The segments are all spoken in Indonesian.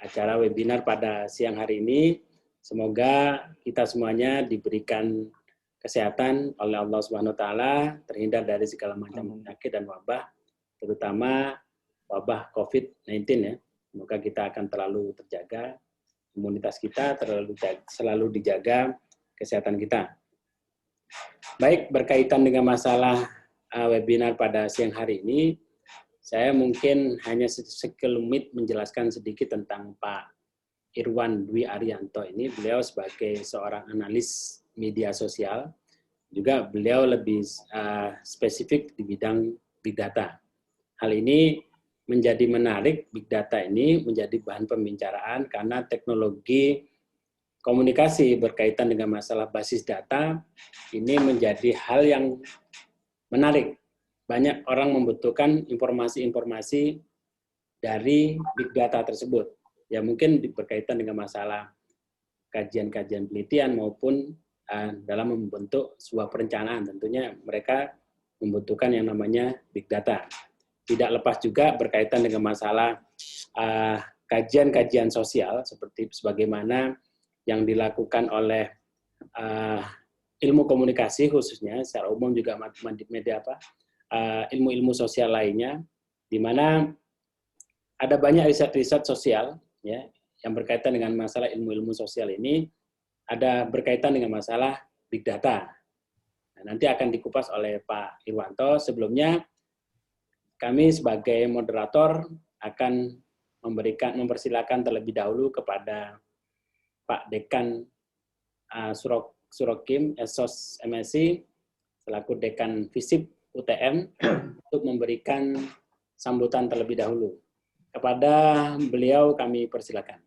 acara webinar pada siang hari ini. Semoga kita semuanya diberikan kesehatan oleh Allah Subhanahu wa taala, terhindar dari segala macam penyakit dan wabah, terutama wabah COVID-19 ya. Semoga kita akan terlalu terjaga, imunitas kita selalu dijaga, kesehatan kita. Baik, berkaitan dengan masalah webinar pada siang hari ini, saya mungkin hanya sekelumit menjelaskan sedikit tentang Pak Irwan Dwi Arianto ini. Beliau sebagai seorang analis media sosial, juga beliau lebih spesifik di bidang big data. Hal ini menjadi menarik, big data ini menjadi bahan pembicaraan karena teknologi komunikasi berkaitan dengan masalah basis data ini menjadi hal yang menarik. Banyak orang membutuhkan informasi-informasi dari big data tersebut. Ya mungkin berkaitan dengan masalah kajian-kajian penelitian maupun dalam membentuk sebuah perencanaan. Tentunya mereka membutuhkan yang namanya big data. Tidak lepas juga berkaitan dengan masalah kajian-kajian sosial seperti sebagaimana yang dilakukan oleh ilmu komunikasi khususnya secara umum juga media ilmu-ilmu sosial lainnya, di mana ada banyak riset-riset sosial ya yang berkaitan dengan masalah ilmu-ilmu sosial ini, ada berkaitan dengan masalah big data. Nah, nanti akan dikupas oleh Pak Irwanto. Sebelumnya kami sebagai moderator akan mempersilakan terlebih dahulu kepada Pak Dekan Surokim, Esos MSI, selaku Dekan FISIP UTM, untuk memberikan sambutan terlebih dahulu. Kepada beliau kami persilakan.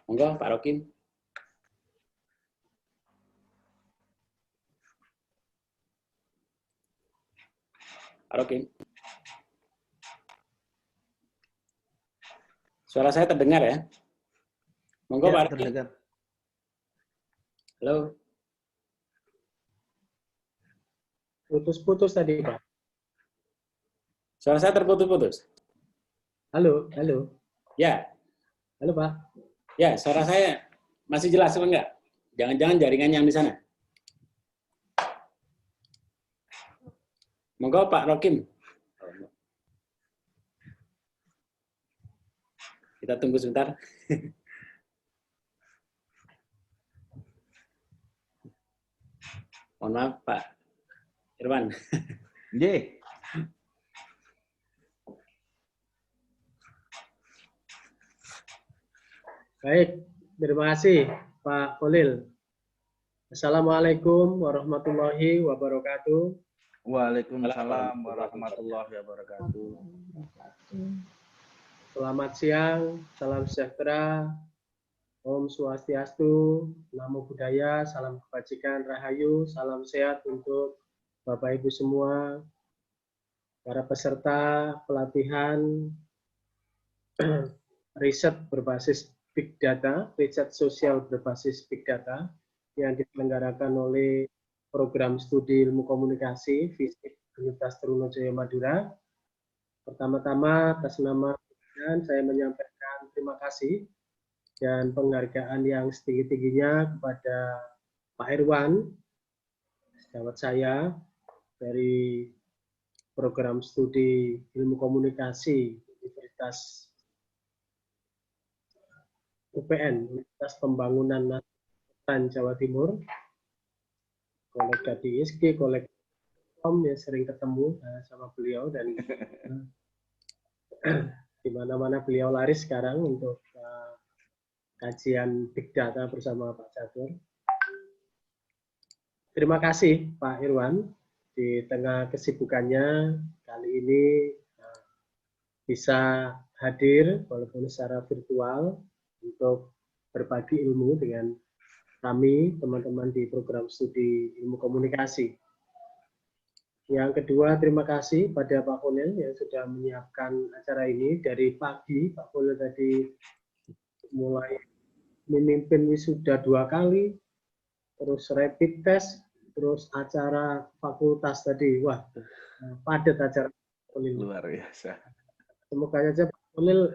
Monggo Pak Rokim. Pak Rokim. Suara saya terdengar ya? Monggo ya, Pak Rokim. Terdengar. Halo. Putus-putus tadi, Pak. Suara saya terputus-putus. Halo, halo. Ya. Halo, Pak. Ya, suara saya masih jelas apa enggak? Jangan-jangan jaringan yang di sana. Monggo Pak Rokim. Kita tunggu sebentar. Mohon maaf Pak Irwan. Nggih. Baik, terima kasih Pak Kolil. Assalamualaikum warahmatullahi wabarakatuh. Waalaikumsalam warahmatullahi wabarakatuh. Selamat siang, salam sejahtera, Om Swastiastu, Namo Buddhaya, salam kebajikan, Rahayu, salam sehat untuk Bapak Ibu semua, para peserta pelatihan riset berbasis Big Data, riset sosial berbasis Big Data yang diselenggarakan oleh Program Studi Ilmu Komunikasi FISIP Universitas Trunojoyo Madura. Pertama-tama atas nama saya menyampaikan terima kasih dan penghargaan yang setinggi-tingginya kepada Pak Irwan, sejawat saya dari Program Studi Ilmu Komunikasi Universitas UPN, Universitas Pembangunan Nasional Jawa Timur, kolega di ISG, kolega Om yang sering ketemu sama beliau dan di mana-mana beliau lari sekarang untuk kajian Big Data bersama Pak Catur. Terima kasih Pak Irwan, di tengah kesibukannya kali ini bisa hadir walaupun secara virtual untuk berbagi ilmu dengan kami, teman-teman di program studi ilmu komunikasi. Yang kedua, terima kasih pada Pak Kolil yang sudah menyiapkan acara ini dari pagi. Pak Kolil tadi mulai memimpin wisuda 2 kali, terus rapid test, terus acara fakultas tadi. Wah, padat acara Kolil. Luar biasa. Semoga saja Pak Kolil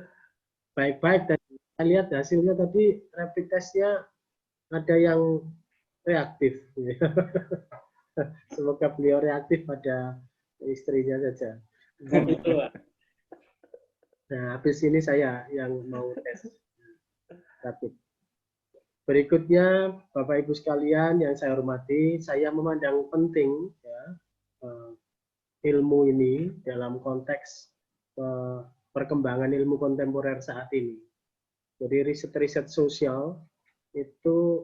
baik-baik, dan saya lihat hasilnya tadi rapid testnya ada yang reaktif. Semoga beliau reaktif pada istrinya saja. Betul, Pak. Nah, habis ini saya yang mau tes rapid. Berikutnya, Bapak Ibu sekalian yang saya hormati, saya memandang penting ya, ilmu ini dalam konteks perkembangan ilmu kontemporer saat ini. Jadi riset-riset sosial itu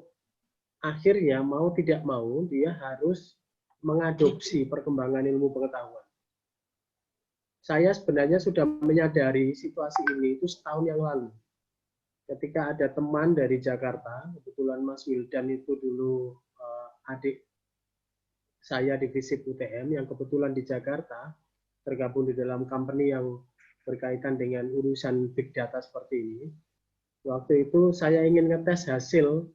akhirnya mau tidak mau dia harus mengadopsi perkembangan ilmu pengetahuan. Saya sebenarnya sudah menyadari situasi ini itu setahun yang lalu. Ketika ada teman dari Jakarta, kebetulan Mas Wildan itu dulu adik saya di FISIP UTM yang kebetulan di Jakarta, tergabung di dalam company yang berkaitan dengan urusan big data seperti ini. Waktu itu saya ingin ngetes hasil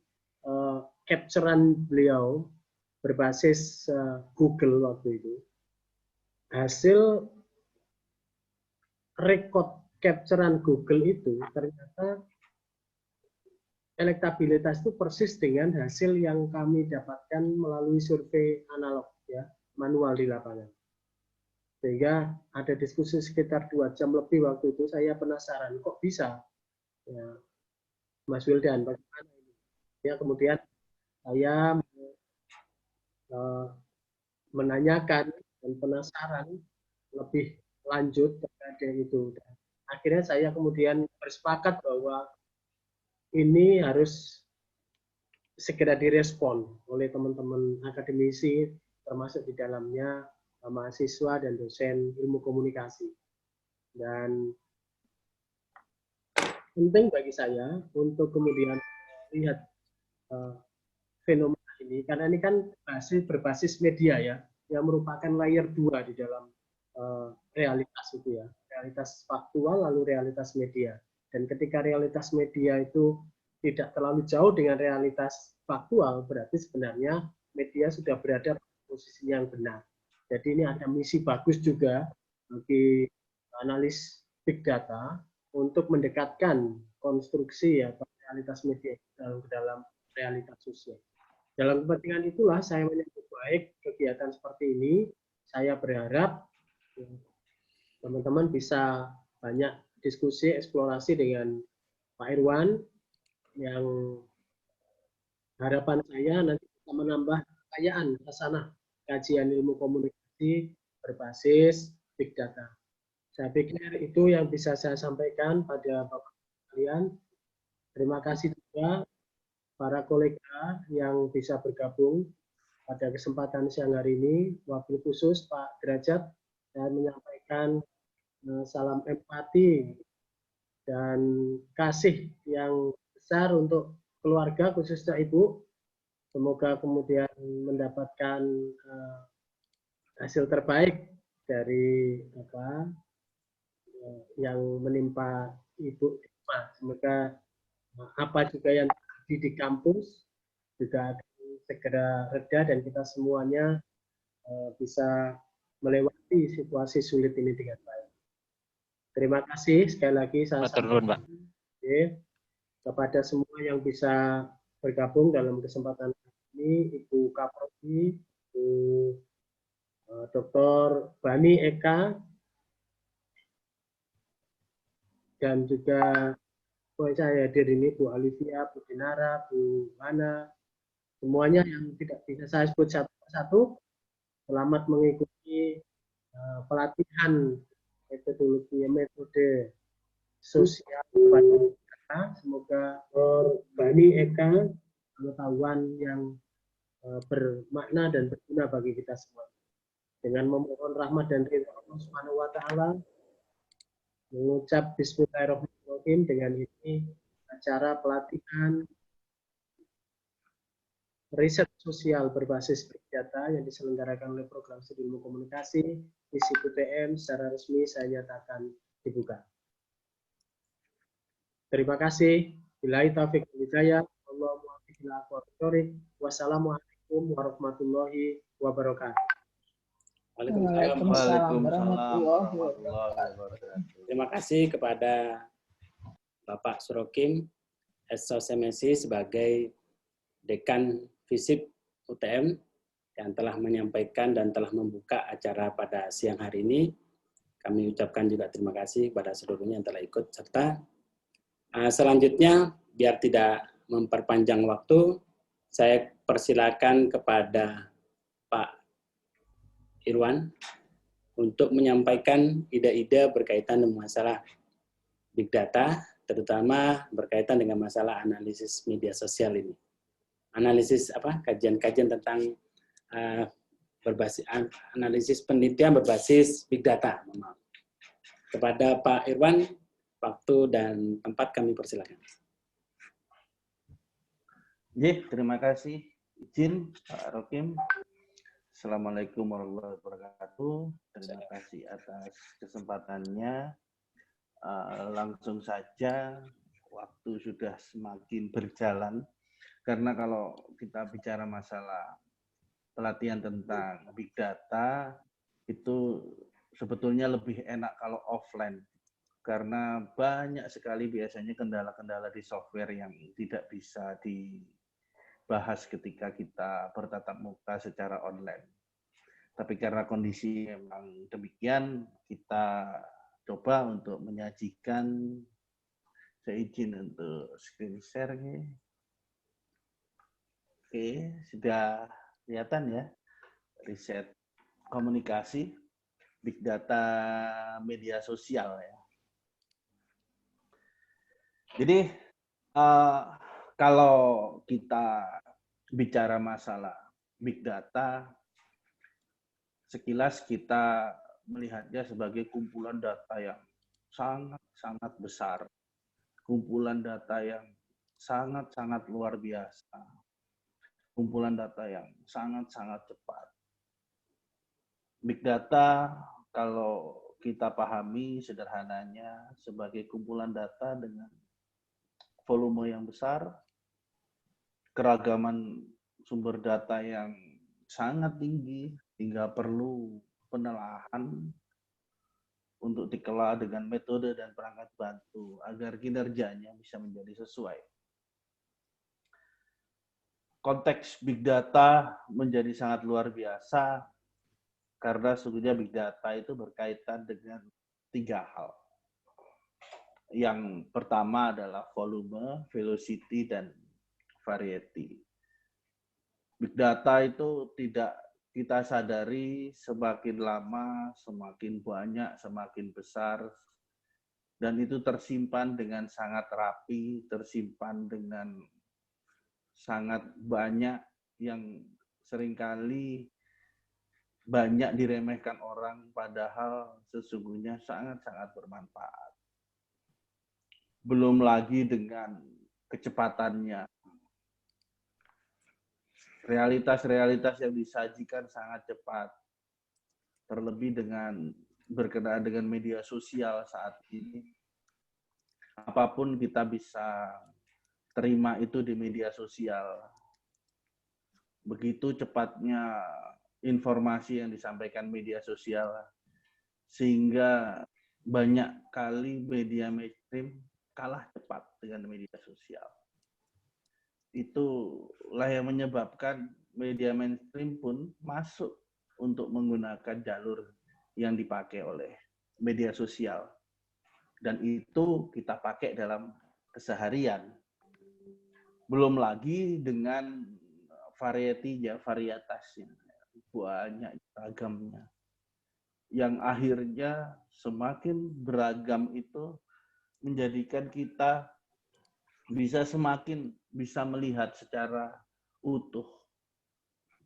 capturean beliau berbasis Google waktu itu. Hasil rekod capturean Google itu ternyata elektabilitas itu persis dengan hasil yang kami dapatkan melalui survei analog, ya, manual di lapangan. Sehingga ada diskusi sekitar 2 jam lebih waktu itu, saya penasaran, kok bisa? Ya, Mas Wildan, bagaimana ini? Ya, kemudian saya menanyakan dan penasaran lebih lanjut terkait itu. Dan akhirnya saya kemudian bersepakat bahwa ini harus segera direspon oleh teman-teman akademisi, termasuk di dalamnya mahasiswa dan dosen ilmu komunikasi. Dan penting bagi saya untuk kemudian lihat fenomena ini, karena ini kan berbasis media ya, yang merupakan layer 2 di dalam realitas itu ya, realitas faktual lalu realitas media. Dan ketika realitas media itu tidak terlalu jauh dengan realitas faktual, berarti sebenarnya media sudah berada pada posisi yang benar. Jadi ini ada misi bagus juga bagi analis big data untuk mendekatkan konstruksi atau realitas media ke dalam realitas sosial. Dalam kepentingan itulah saya menyambut baik kegiatan seperti ini. Saya berharap teman-teman bisa banyak diskusi, eksplorasi dengan Pak Irwan, yang harapan saya nanti bisa menambah kekayaan khasanah kajian ilmu komunikasi berbasis big data. Saya pikir itu yang bisa saya sampaikan pada Bapak sekalian. Terima kasih juga para kolega yang bisa bergabung pada kesempatan siang hari ini. Wabil khusus Pak Derajat, saya menyampaikan salam empati dan kasih yang besar untuk keluarga, khususnya Ibu. Semoga kemudian mendapatkan hasil terbaik dari yang menimpa Ibu. Semoga apa juga yang terjadi di kampus juga akan segera reda dan kita semuanya bisa melewati situasi sulit ini dengan baik. Terima kasih sekali lagi saya sampaikan kepada semua yang bisa bergabung dalam kesempatan ini, Ibu Kaprodi, Ibu Dr. Bani Eka, dan juga saya hadir ini Bu Alivia, Bu Dinara, Bu Hana, semuanya yang tidak bisa saya sebut satu persatu. Selamat mengikuti pelatihan metode sosial pada semoga Bani Eka pengetahuan yang bermakna dan berguna bagi kita semua. Dengan memohon rahmat dan ridha Allah Subhanahu wa taala, mengucap bismillahirrahmanirrahim, dengan ini acara pelatihan riset sosial berbasis big data yang diselenggarakan oleh program studi ilmu komunikasi FISIP UTM secara resmi saya nyatakan dibuka. Terima kasih. Billahi taufiq wal hidayah. Wassalamualaikum warahmatullahi wabarakatuh. Waalaikumsalam. Waalaikumsalam warahmatullahi wabarakatuh. Terima kasih kepada Bapak Surokim SOSMSI sebagai Dekan FISIP UTM yang telah menyampaikan dan telah membuka acara pada siang hari ini. Kami ucapkan juga terima kasih kepada seluruhnya yang telah ikut serta. Selanjutnya, biar tidak memperpanjang waktu, saya persilakan kepada Pak Irwan untuk menyampaikan ide-ide berkaitan dengan masalah Big Data, terutama berkaitan dengan masalah analisis media sosial ini. Analisis kajian-kajian tentang analisis penelitian berbasis Big Data. Kepada Pak Irwan, waktu dan tempat kami persilakan. Terima kasih. Izin Pak Rokim. Assalamualaikum warahmatullahi wabarakatuh. Terima kasih atas kesempatannya. Langsung saja, waktu sudah semakin berjalan. Karena kalau kita bicara masalah pelatihan tentang Big Data, itu sebetulnya lebih enak kalau offline. Karena banyak sekali biasanya kendala-kendala di software yang tidak bisa dibahas ketika kita bertatap muka secara online. Tapi karena kondisi memang demikian, kita coba untuk menyajikan, saya izin untuk screen share. Oke, sudah kelihatan ya, riset komunikasi, big data media sosial ya. Jadi, kalau kita bicara masalah big data, sekilas kita melihatnya sebagai kumpulan data yang sangat-sangat besar, kumpulan data yang sangat-sangat luar biasa, kumpulan data yang sangat-sangat cepat. Big data, kalau kita pahami sederhananya sebagai kumpulan data dengan volume yang besar, keragaman sumber data yang sangat tinggi, hingga perlu penelaahan untuk dikelola dengan metode dan perangkat bantu agar kinerjanya bisa menjadi sesuai. Konteks big data menjadi sangat luar biasa karena sesungguhnya big data itu berkaitan dengan 3 hal. Yang pertama adalah volume, velocity, dan variety. Big data itu tidak kita sadari semakin lama, semakin banyak, semakin besar, dan itu tersimpan dengan sangat rapi, tersimpan dengan sangat banyak yang seringkali banyak diremehkan orang, padahal sesungguhnya sangat-sangat bermanfaat. Belum lagi dengan kecepatannya. Realitas-realitas yang disajikan sangat cepat. Terlebih dengan berkenaan dengan media sosial saat ini. Apapun kita bisa terima itu di media sosial. Begitu cepatnya informasi yang disampaikan media sosial, sehingga banyak kali media mainstream kalah cepat dengan media sosial. Itulah yang menyebabkan media mainstream pun masuk untuk menggunakan jalur yang dipakai oleh media sosial. Dan itu kita pakai dalam keseharian. Belum lagi dengan variety-nya, varietasnya, banyak ragamnya. Yang akhirnya semakin beragam itu menjadikan kita semakin bisa melihat secara utuh,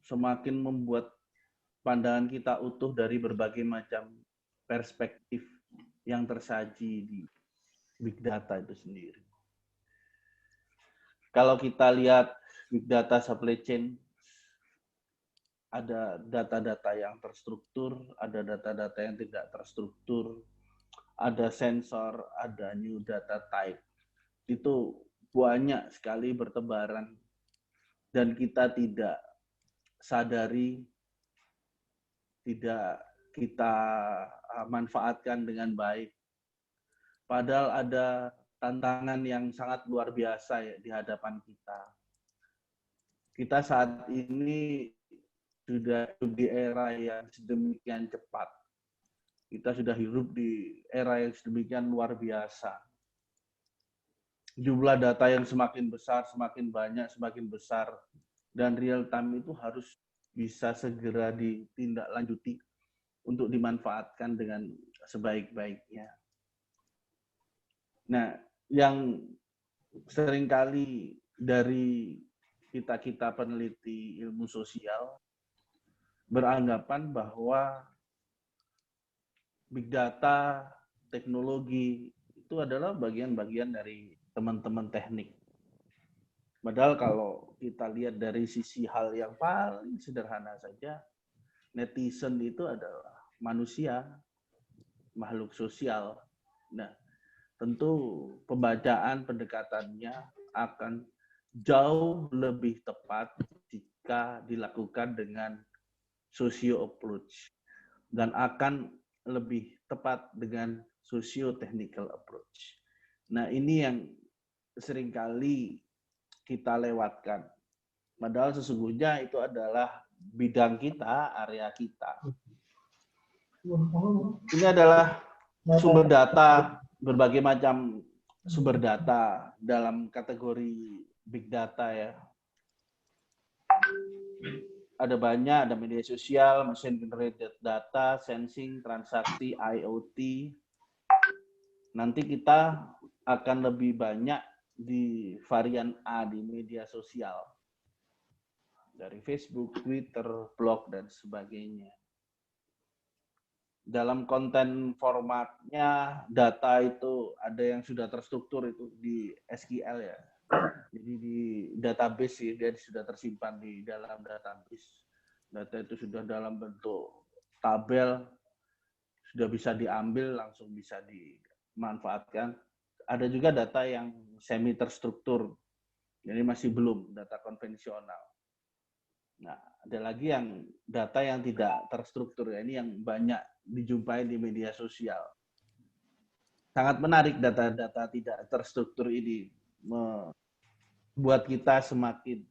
semakin membuat pandangan kita utuh dari berbagai macam perspektif yang tersaji di big data itu sendiri. Kalau kita lihat big data supply chain, ada data-data yang terstruktur, ada data-data yang tidak terstruktur, ada sensor, ada new data type. Itu banyak sekali bertebaran dan kita tidak sadari, tidak kita manfaatkan dengan baik. Padahal ada tantangan yang sangat luar biasa ya di hadapan kita. Kita saat ini sudah hidup di era yang sedemikian cepat. Kita sudah hidup di era yang sedemikian luar biasa. Jumlah data yang semakin besar, semakin banyak, semakin besar. Dan real time itu harus bisa segera ditindaklanjuti untuk dimanfaatkan dengan sebaik-baiknya. Nah, yang seringkali dari kita peneliti ilmu sosial beranggapan bahwa big data, teknologi itu adalah bagian-bagian dari teman-teman teknik. Padahal kalau kita lihat dari sisi hal yang paling sederhana saja, netizen itu adalah manusia, makhluk sosial. Nah, tentu pembacaan pendekatannya akan jauh lebih tepat jika dilakukan dengan socio approach dan akan lebih tepat dengan socio-technical approach. Nah, ini yang seringkali kita lewatkan. Padahal sesungguhnya itu adalah bidang kita, area kita. Ini adalah sumber data, berbagai macam sumber data dalam kategori big data ya. Ada banyak, ada media sosial, machine generated data, sensing, transaksi, IoT. Nanti kita akan lebih banyak di varian A di media sosial. Dari Facebook, Twitter, blog, dan sebagainya. Dalam konten formatnya, data itu ada yang sudah terstruktur itu di SQL ya. Jadi di database sih, dia sudah tersimpan di dalam database. Data itu sudah dalam bentuk tabel, sudah bisa diambil, langsung bisa dimanfaatkan. Ada juga data yang semi terstruktur, jadi masih belum data konvensional. Nah, ada lagi yang data yang tidak terstruktur, ya. Ini yang banyak dijumpai di media sosial. Sangat menarik data-data tidak terstruktur ini, membuat kita semakin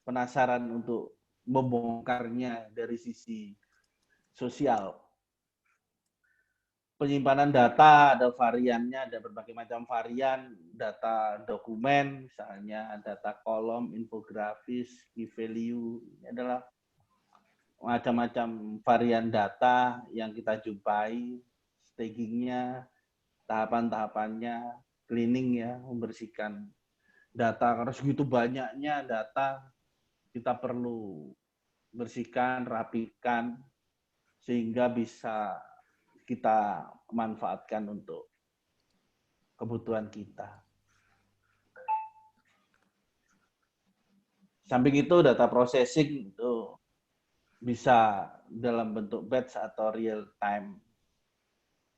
penasaran untuk membongkarnya dari sisi sosial. Penyimpanan data, ada variannya, ada berbagai macam varian, data dokumen, misalnya data kolom, infografis, key value, ini adalah macam-macam varian data yang kita jumpai, stagingnya, tahapan-tahapannya, cleaning ya, membersihkan data. Karena segitu banyaknya data, kita perlu bersihkan, rapikan, sehingga bisa kita manfaatkan untuk kebutuhan kita. Samping itu data processing itu bisa dalam bentuk batch atau real time.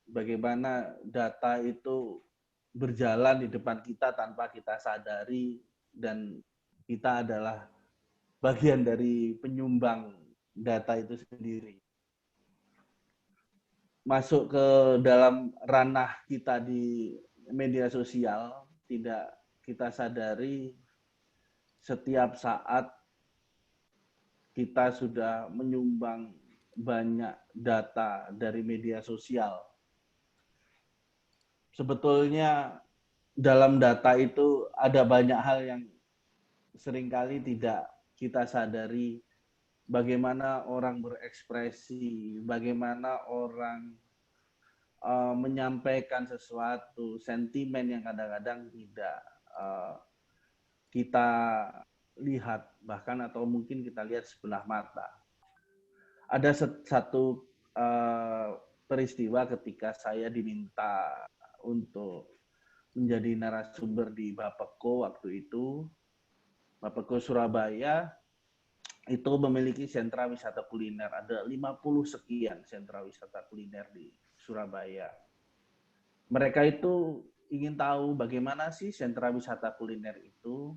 Bagaimana data itu berjalan di depan kita tanpa kita sadari dan kita adalah bagian dari penyumbang data itu sendiri. Masuk ke dalam ranah kita di media sosial, tidak kita sadari setiap saat kita sudah menyumbang banyak data dari media sosial. Sebetulnya dalam data itu ada banyak hal yang seringkali tidak kita sadari. Bagaimana orang berekspresi, bagaimana orang menyampaikan sesuatu, sentimen yang kadang-kadang tidak kita lihat, bahkan atau mungkin kita lihat sebelah mata. Ada satu peristiwa ketika saya diminta untuk menjadi narasumber di Bapeko waktu itu. Bapeko Surabaya itu memiliki sentra wisata kuliner. Ada 50 sekian sentra wisata kuliner di Surabaya. Mereka itu ingin tahu bagaimana sih sentra wisata kuliner itu.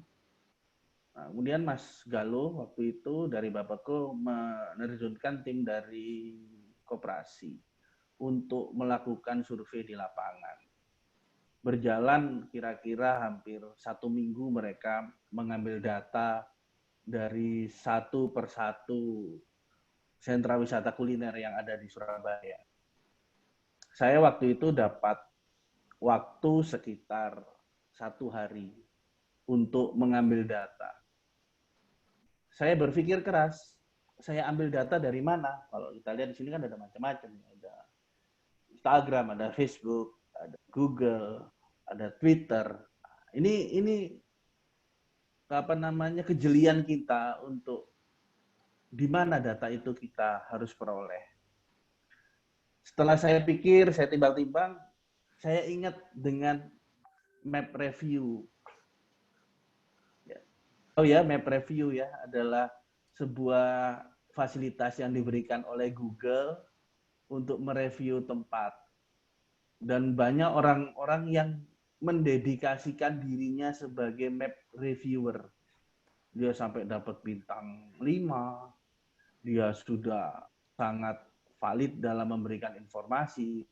Nah, kemudian Mas Galuh waktu itu dari Bapeko menerjunkan tim dari koperasi untuk melakukan survei di lapangan. Berjalan kira-kira hampir 1 minggu mereka mengambil data dari satu persatu sentra wisata kuliner yang ada di Surabaya. Saya waktu itu dapat waktu sekitar 1 hari untuk mengambil data. Saya berpikir keras, saya ambil data dari mana? Kalau kita lihat di sini kan ada macam-macam, ada Instagram, ada Facebook, ada Google, ada Twitter. Ini apa namanya, kejelian kita untuk di mana data itu kita harus peroleh. Setelah saya pikir, saya timbang-timbang, saya ingat dengan map review. Oh ya, map review ya adalah sebuah fasilitas yang diberikan oleh Google untuk mereview tempat. Dan banyak orang-orang yang mendedikasikan dirinya sebagai map reviewer. Dia sampai dapat bintang 5, dia sudah sangat valid dalam memberikan informasi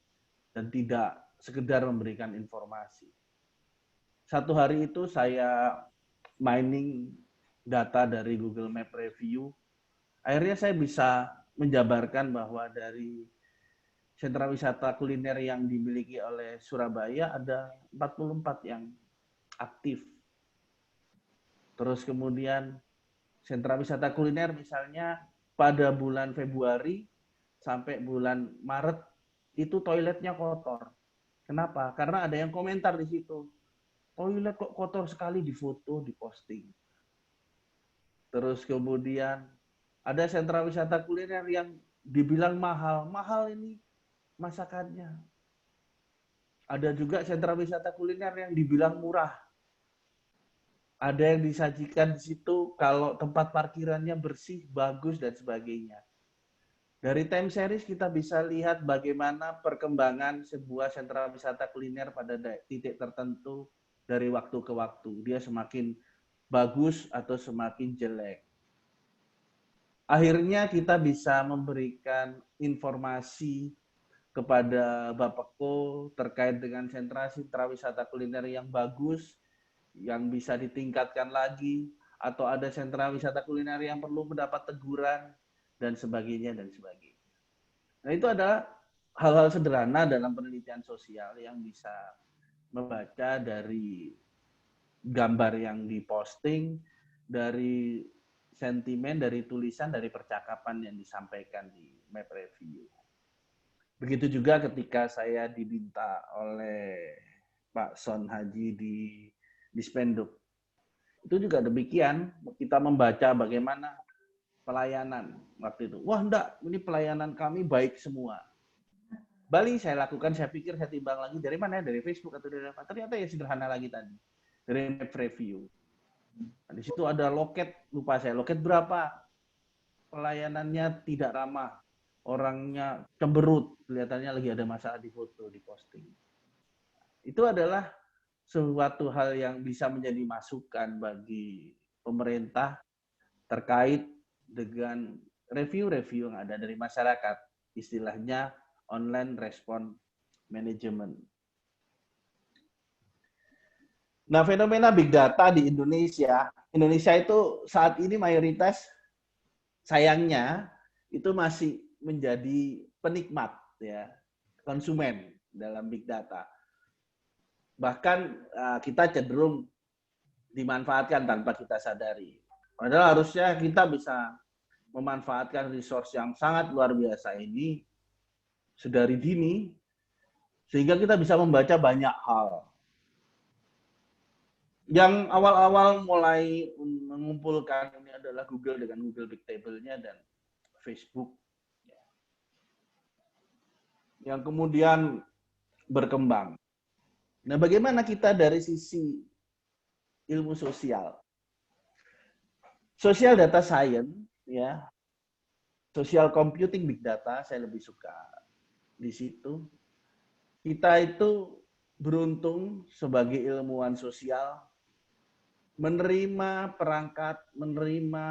dan tidak sekedar memberikan informasi. 1 hari itu saya mining data dari Google Map Review. Akhirnya saya bisa menjabarkan bahwa dari sentra wisata kuliner yang dimiliki oleh Surabaya ada 44 yang aktif. Terus kemudian sentra wisata kuliner misalnya pada bulan Februari sampai bulan Maret itu toiletnya kotor. Kenapa? Karena ada yang komentar di situ. Toilet kok kotor sekali, difoto, diposting. Terus kemudian ada sentra wisata kuliner yang dibilang mahal. Mahal ini masakannya. Ada juga sentra wisata kuliner yang dibilang murah. Ada yang disajikan di situ kalau tempat parkirannya bersih, bagus, dan sebagainya. Dari time series kita bisa lihat bagaimana perkembangan sebuah sentra wisata kuliner pada titik tertentu dari waktu ke waktu. Dia semakin bagus atau semakin jelek. Akhirnya kita bisa memberikan informasi kepada Bapeko terkait dengan sentra wisata kuliner yang bagus, yang bisa ditingkatkan lagi, atau ada sentra wisata kuliner yang perlu mendapat teguran, dan sebagainya, dan sebagainya. Nah, itu adalah hal-hal sederhana dalam penelitian sosial yang bisa membaca dari gambar yang diposting, dari sentimen, dari tulisan, dari percakapan yang disampaikan di map review. Begitu juga ketika saya diminta oleh Pak Son Haji di Spenduk. Itu juga demikian, kita membaca bagaimana pelayanan waktu itu. Wah enggak, ini pelayanan kami baik semua. Bali saya lakukan, saya pikir, saya timbang lagi, dari mana ya? Dari Facebook atau dari apa? Ternyata ya sederhana lagi tadi. Dari map review. Nah, di situ ada loket, lupa saya, loket berapa? Pelayanannya tidak ramah. Orangnya cemberut, kelihatannya lagi ada masalah di foto, di posting. Itu adalah suatu hal yang bisa menjadi masukan bagi pemerintah terkait dengan review-review yang ada dari masyarakat. Istilahnya online response management. Nah, fenomena big data di Indonesia itu saat ini mayoritas sayangnya itu masih menjadi penikmat ya, konsumen dalam big data. Bahkan kita cenderung dimanfaatkan tanpa kita sadari. Padahal harusnya kita bisa memanfaatkan resource yang sangat luar biasa ini sedari dini sehingga kita bisa membaca banyak hal. Yang awal-awal mulai mengumpulkan ini adalah Google dengan Google Big Table-nya dan Facebook. Yang kemudian berkembang. Nah, bagaimana kita dari sisi ilmu sosial? Social data science, ya, social computing big data, saya lebih suka di situ. Kita itu beruntung sebagai ilmuwan sosial menerima perangkat, menerima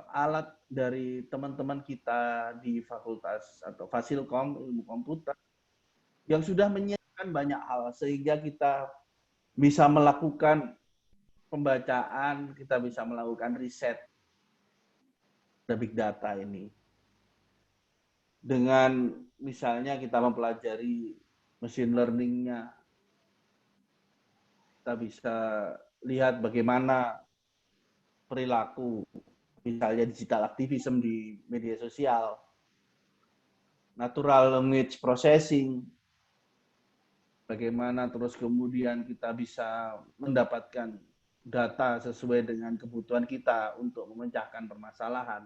alat dari teman-teman kita di fakultas atau Fasilkom ilmu komputer yang sudah menyiapkan banyak hal sehingga kita bisa melakukan pembacaan, kita bisa melakukan riset big data ini. Dengan misalnya kita mempelajari machine learning-nya, kita bisa lihat bagaimana perilaku, misalnya digital activism di media sosial, natural language processing, bagaimana terus kemudian kita bisa mendapatkan data sesuai dengan kebutuhan kita untuk memecahkan permasalahan.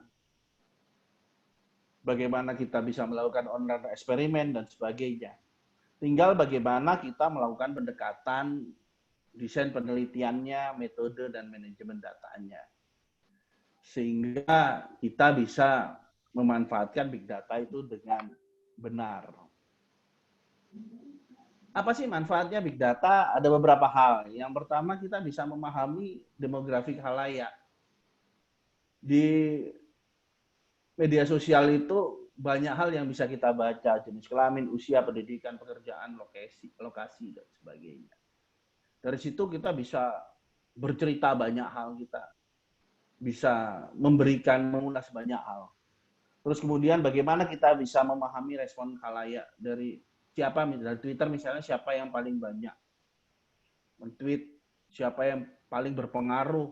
Bagaimana kita bisa melakukan online eksperimen dan sebagainya. Tinggal bagaimana kita melakukan pendekatan, desain penelitiannya, metode dan manajemen datanya. Sehingga kita bisa memanfaatkan big data itu dengan benar. Apa sih manfaatnya big data? Ada beberapa hal. Yang pertama, kita bisa memahami demografi khalayak. Di media sosial itu banyak hal yang bisa kita baca, jenis kelamin, usia, pendidikan, pekerjaan, lokasi dan sebagainya. Dari situ kita bisa bercerita banyak hal, kita bisa mengulas banyak hal. Terus kemudian bagaimana kita bisa memahami respon khalayak dari siapa, dari Twitter misalnya, siapa yang paling banyak men-tweet, siapa yang paling berpengaruh,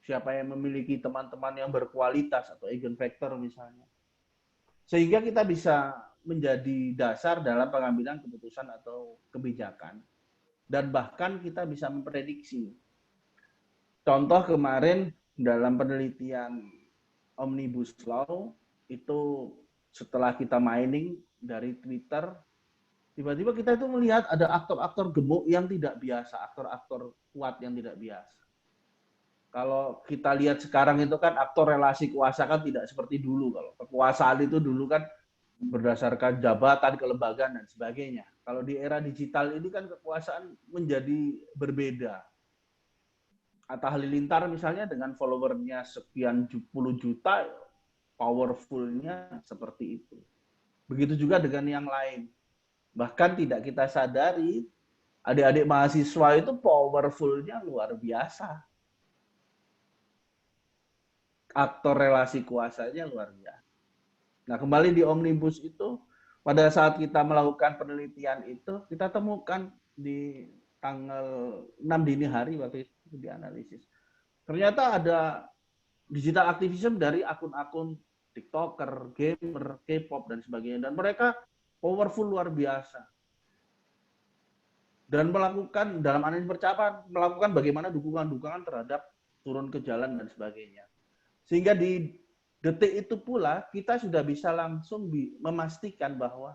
siapa yang memiliki teman-teman yang berkualitas atau agent factor misalnya. Sehingga kita bisa menjadi dasar dalam pengambilan keputusan atau kebijakan. Dan bahkan kita bisa memprediksi. Contoh kemarin dalam penelitian Omnibus Law, itu setelah kita mining dari Twitter, tiba-tiba kita itu melihat ada aktor-aktor gemuk yang tidak biasa, aktor-aktor kuat yang tidak biasa. Kalau kita lihat sekarang itu kan aktor relasi kuasa kan tidak seperti dulu. Kalau kekuasaan itu dulu kan berdasarkan jabatan, kelembagaan, dan sebagainya. Kalau di era digital ini kan kekuasaan menjadi berbeda. Atta Halilintar misalnya dengan followernya sekian puluh juta, powerful-nya seperti itu. Begitu juga dengan yang lain. Bahkan tidak kita sadari, adik-adik mahasiswa itu powerful-nya luar biasa. Aktor relasi kuasanya luar biasa. Nah, kembali di Omnibus itu, pada saat kita melakukan penelitian itu, kita temukan di tanggal 6 dini hari waktu itu dianalisis. Ternyata ada digital activism dari akun-akun TikToker, gamer, K-pop, dan sebagainya. Dan mereka powerful luar biasa. Dan melakukan, dalam analisis percakapan, melakukan bagaimana dukungan-dukungan terhadap turun ke jalan dan sebagainya. Sehingga di detik itu pula kita sudah bisa langsung memastikan bahwa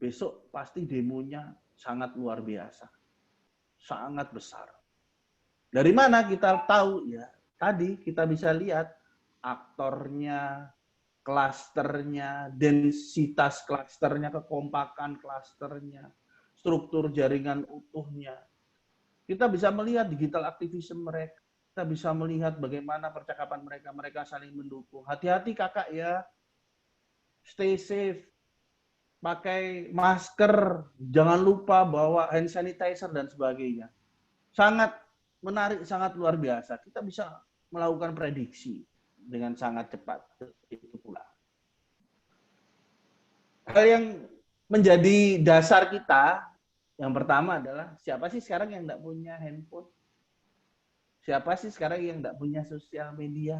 besok pasti demonya sangat luar biasa. Sangat besar. Dari mana kita tahu? Ya, tadi kita bisa lihat aktornya, klasternya, densitas klasternya, kekompakan klasternya, struktur jaringan utuhnya. Kita bisa melihat digital activism mereka. Kita bisa melihat bagaimana percakapan mereka, mereka saling mendukung. Hati-hati kakak ya, stay safe, pakai masker, jangan lupa bawa hand sanitizer dan sebagainya. Sangat menarik, sangat luar biasa. Kita bisa melakukan prediksi dengan sangat cepat. Itu pula. Hal yang menjadi dasar kita, yang pertama adalah siapa sih sekarang yang tidak punya handphone? Siapa sih sekarang yang tidak punya sosial media?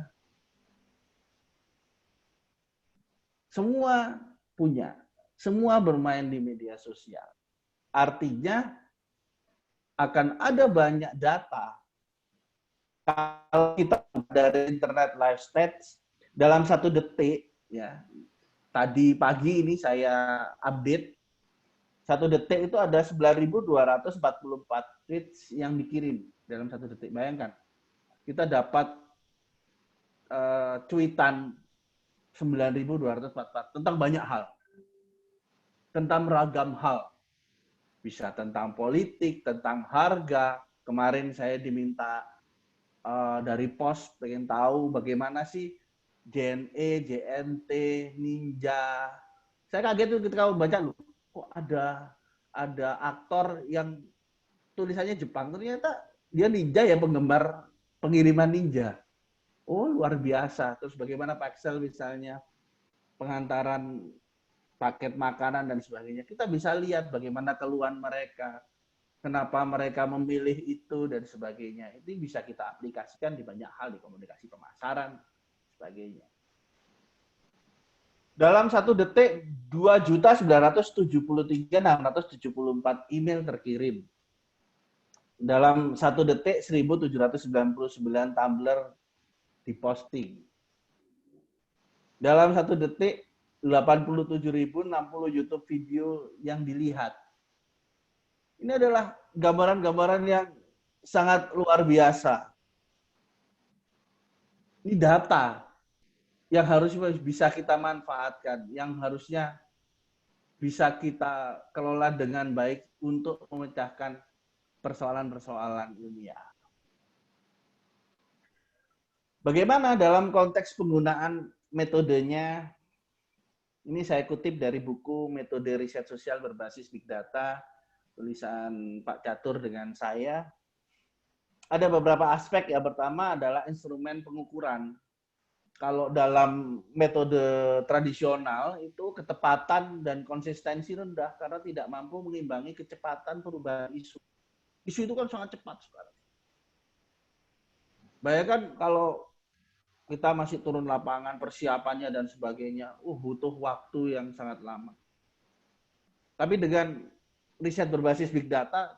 Semua punya. Semua bermain di media sosial. Artinya akan ada banyak data. Kalau kita dari internet live stats, dalam 1 detik, ya, tadi pagi ini saya update, 1 detik itu ada 9.244 tweets yang dikirim dalam 1 detik. Bayangkan, kita dapat cuitan 9.244 tentang banyak hal. Tentang beragam hal. Bisa tentang politik, tentang harga. Kemarin saya diminta dari pos, pengen tahu bagaimana sih JNE, JNT, Ninja. Saya kaget tuh ketika membaca, loh, kok ada aktor yang tulisannya Jepang, ternyata dia ninja ya, penggemar pengiriman ninja. Oh, luar biasa. Terus bagaimana Paxel misalnya, pengantaran paket makanan dan sebagainya. Kita bisa lihat bagaimana keluhan mereka, kenapa mereka memilih itu dan sebagainya. Itu bisa kita aplikasikan di banyak hal, di komunikasi pemasaran, sebagainya. Dalam 1 detik, 2.973.674 email terkirim. Dalam 1 detik, 1.799 Tumblr diposting. Dalam 1 detik, 87.060 YouTube video yang dilihat. Ini adalah gambaran-gambaran yang sangat luar biasa. Ini data yang harus bisa kita manfaatkan, yang harusnya bisa kita kelola dengan baik untuk memecahkan persoalan-persoalan ilmiah. Bagaimana dalam konteks penggunaan metodenya? Ini saya kutip dari buku Metode Riset Sosial Berbasis Big Data, tulisan Pak Catur dengan saya. Ada beberapa aspek. Yang pertama adalah instrumen pengukuran. Kalau dalam metode tradisional itu ketepatan dan konsistensi rendah karena tidak mampu mengimbangi kecepatan perubahan isu. Isu itu kan sangat cepat sekarang. Bayangkan kalau kita masih turun lapangan, persiapannya dan sebagainya, butuh waktu yang sangat lama. Tapi dengan riset berbasis big data,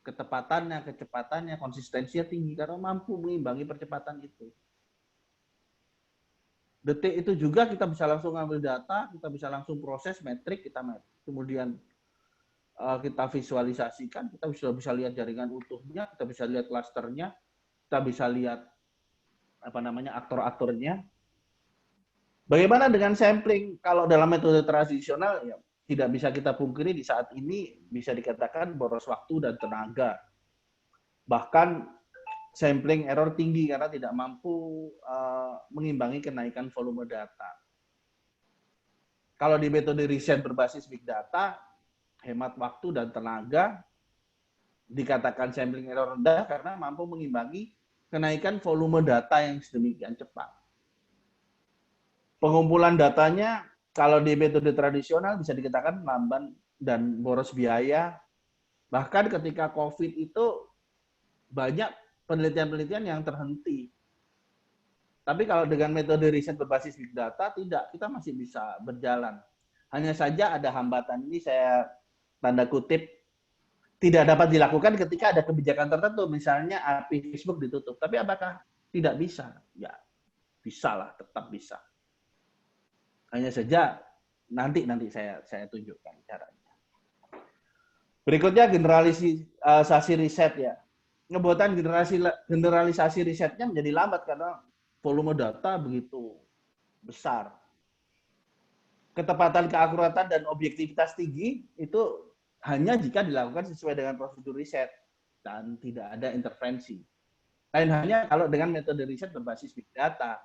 ketepatannya, kecepatannya, konsistensinya tinggi karena mampu mengimbangi percepatan itu. Detik itu juga kita bisa langsung ngambil data, kita bisa langsung proses metrik, kemudian kita visualisasikan, kita bisa lihat jaringan utuhnya, kita bisa lihat klasternya, kita bisa lihat aktor-aktornya. Bagaimana dengan sampling? Kalau dalam metode tradisional ya tidak bisa kita pungkiri di saat ini bisa dikatakan boros waktu dan tenaga. Bahkan sampling error tinggi karena tidak mampu mengimbangi kenaikan volume data. Kalau di metode riset berbasis big data, hemat waktu dan tenaga, dikatakan sampling error rendah karena mampu mengimbangi kenaikan volume data yang sedemikian cepat. Pengumpulan datanya, kalau di metode tradisional bisa dikatakan lamban dan boros biaya. Bahkan ketika COVID itu banyak penelitian-penelitian yang terhenti. Tapi kalau dengan metode riset berbasis big data, tidak, kita masih bisa berjalan. Hanya saja ada hambatan, ini saya tanda kutip, tidak dapat dilakukan ketika ada kebijakan tertentu, misalnya API Facebook ditutup. Tapi apakah tidak bisa? Ya, bisa lah, tetap bisa. Hanya saja nanti saya tunjukkan caranya. Berikutnya generalisasi riset ya. Ngebuatan generalisasi risetnya menjadi lambat karena volume data begitu besar. Ketepatan, keakuratan, dan objektivitas tinggi itu hanya jika dilakukan sesuai dengan prosedur riset dan tidak ada intervensi. Lain halnya kalau dengan metode riset berbasis big data.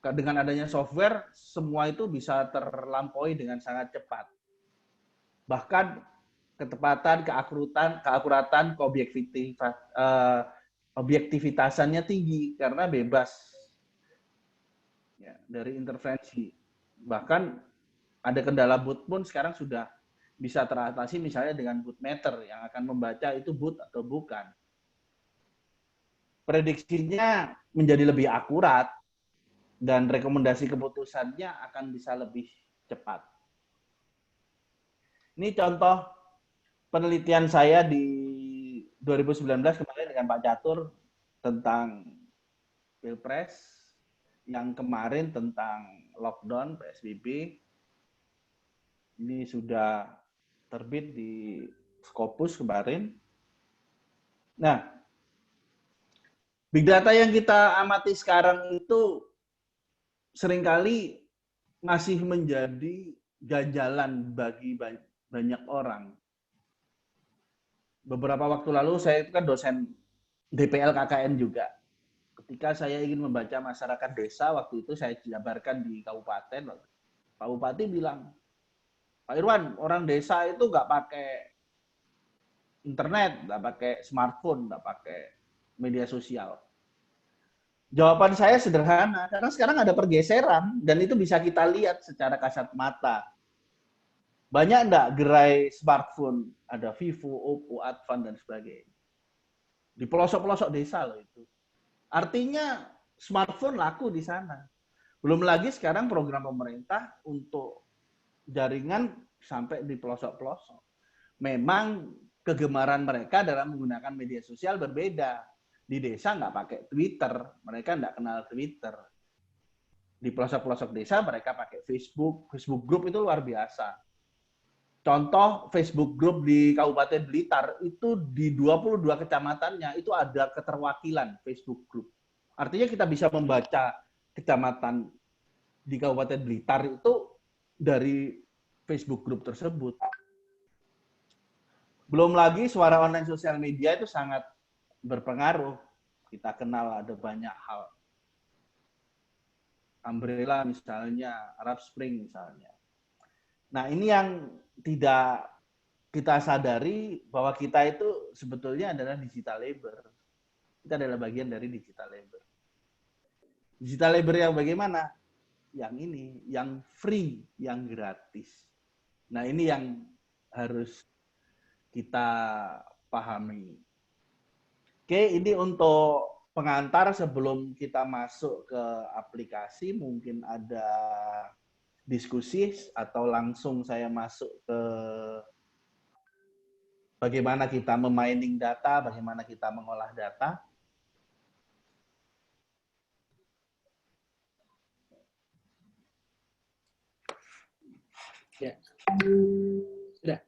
Dengan adanya software, semua itu bisa terlampaui dengan sangat cepat. Bahkan ketepatan, keakuratan, objektivitasannya tinggi karena bebas ya, dari intervensi. Bahkan ada kendala boot pun sekarang sudah bisa teratasi misalnya dengan bootmeter yang akan membaca itu boot atau bukan. Prediksinya menjadi lebih akurat dan rekomendasi keputusannya akan bisa lebih cepat. Ini contoh penelitian saya di 2019 kemarin dengan Pak Catur tentang Pilpres, yang kemarin tentang lockdown PSBB. Ini sudah terbit di Scopus kemarin. Nah, big data yang kita amati sekarang itu seringkali masih menjadi ganjalan bagi banyak orang. Beberapa waktu lalu saya itu kan dosen DPL KKN juga. ketika saya ingin membaca masyarakat desa, waktu itu saya jabarkan di kabupaten, Pak Bupati bilang, Pak Irwan, orang desa itu nggak pakai internet, nggak pakai smartphone, nggak pakai media sosial. Jawaban saya sederhana, karena sekarang ada pergeseran, dan itu bisa kita lihat secara kasat mata. Banyak enggak gerai smartphone, ada Vivo, Oppo, Advan, dan sebagainya. Di pelosok-pelosok desa loh itu. Artinya smartphone laku di sana. Belum lagi sekarang program pemerintah untuk jaringan sampai di pelosok-pelosok. Memang kegemaran mereka dalam menggunakan media sosial berbeda. Di desa nggak pakai Twitter, mereka nggak kenal Twitter. Di pelosok-pelosok desa mereka pakai Facebook, Facebook Group itu luar biasa. Contoh Facebook Group di Kabupaten Blitar, itu di 22 kecamatannya itu ada keterwakilan Facebook Group. Artinya kita bisa membaca kecamatan di Kabupaten Blitar itu dari Facebook Group tersebut. Belum lagi suara online sosial media itu sangat berpengaruh. Kita kenal ada banyak hal. Umbrella misalnya, Arab Spring misalnya. Nah, ini yang tidak kita sadari bahwa kita itu sebetulnya adalah digital labor. Kita adalah bagian dari digital labor. Digital labor yang bagaimana? Yang ini, yang free, yang gratis. Nah, ini yang harus kita pahami. Oke, ini untuk pengantar sebelum kita masuk ke aplikasi, mungkin ada diskusi atau langsung saya masuk ke bagaimana kita memining data, bagaimana kita mengolah data. Ya. Sudah.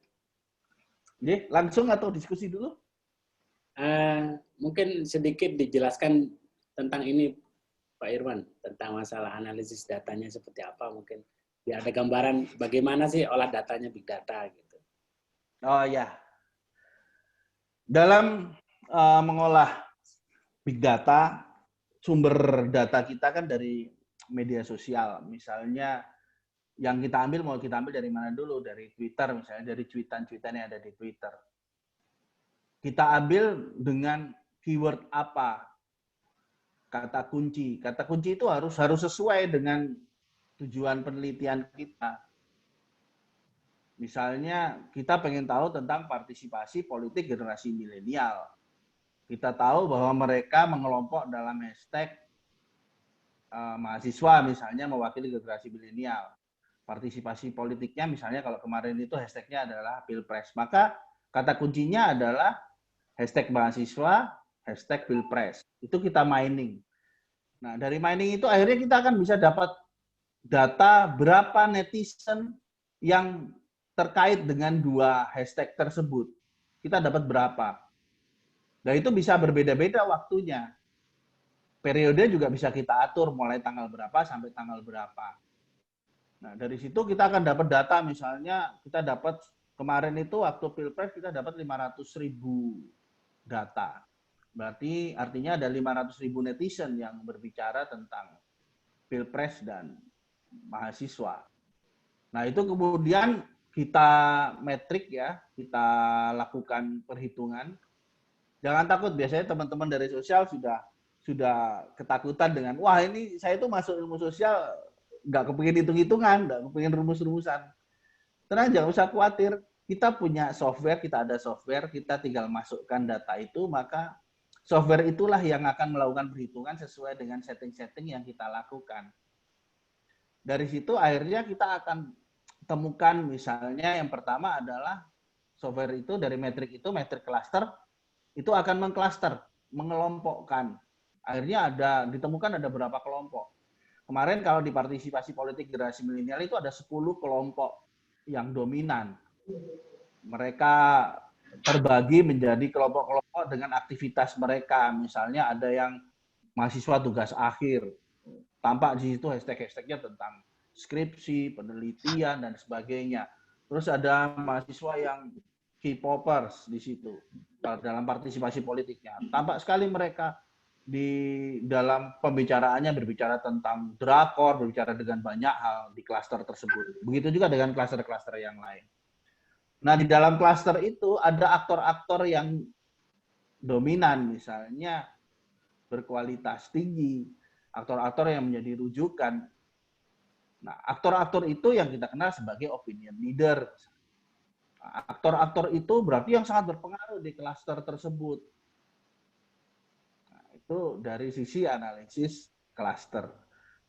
Oke, langsung atau diskusi dulu? Mungkin sedikit dijelaskan tentang ini, Pak Irwan, tentang masalah analisis datanya seperti apa, mungkin biar ada gambaran bagaimana sih olah datanya big data gitu. Oh ya, dalam mengolah big data, sumber data kita kan dari media sosial. Misalnya yang kita ambil mau kita ambil dari mana dulu? Dari Twitter misalnya, dari cuitan-cuitan yang ada di Twitter. Kita ambil dengan keyword apa? Kata kunci. Kata kunci itu harus sesuai dengan tujuan penelitian kita. Misalnya kita pengen tahu tentang partisipasi politik generasi milenial. Kita tahu bahwa mereka mengelompok dalam hashtag mahasiswa misalnya mewakili generasi milenial. Partisipasi politiknya misalnya kalau kemarin itu hashtagnya adalah Pilpres. Maka kata kuncinya adalah hashtag mahasiswa, hashtag Pilpres. Itu kita mining. Nah, dari mining itu akhirnya kita akan bisa dapat data berapa netizen yang terkait dengan dua hashtag tersebut. Kita dapat berapa. Dan itu bisa berbeda-beda waktunya. Periode juga bisa kita atur mulai tanggal berapa sampai tanggal berapa. Nah, dari situ kita akan dapat data, misalnya kita dapat kemarin itu waktu Pilpres kita dapat 500.000 data. Berarti artinya ada 500.000 netizen yang berbicara tentang Pilpres dan mahasiswa. Nah, itu kemudian kita metrik ya, kita lakukan perhitungan. Jangan takut, biasanya teman-teman dari sosial sudah ketakutan dengan, wah ini saya tuh masuk ilmu sosial nggak kepingin hitung-hitungan, nggak kepingin rumus-rumusan. Tenang, jangan usah khawatir. Kita punya software, kita ada software, kita tinggal masukkan data itu, maka software itulah yang akan melakukan perhitungan sesuai dengan setting-setting yang kita lakukan. Dari situ akhirnya kita akan temukan misalnya yang pertama adalah software itu dari metrik itu, metrik cluster, itu akan mengcluster, mengelompokkan. Akhirnya ditemukan ada berapa kelompok. Kemarin kalau di partisipasi politik generasi milenial itu ada 10 kelompok yang dominan. Mereka terbagi menjadi kelompok-kelompok dengan aktivitas mereka. Misalnya ada yang mahasiswa tugas akhir. Tampak di situ hashtag-hashtagnya tentang skripsi, penelitian, dan sebagainya. Terus ada mahasiswa yang K-popers di situ dalam partisipasi politiknya. Tampak sekali mereka di dalam pembicaraannya berbicara tentang drakor, berbicara dengan banyak hal di klaster tersebut. Begitu juga dengan klaster-klaster yang lain. Nah, di dalam klaster itu ada aktor-aktor yang dominan, misalnya berkualitas tinggi, aktor-aktor yang menjadi rujukan. Nah, aktor-aktor itu yang kita kenal sebagai opinion leader. Nah, aktor-aktor itu berarti yang sangat berpengaruh di klaster tersebut. Nah, itu dari sisi analisis klaster.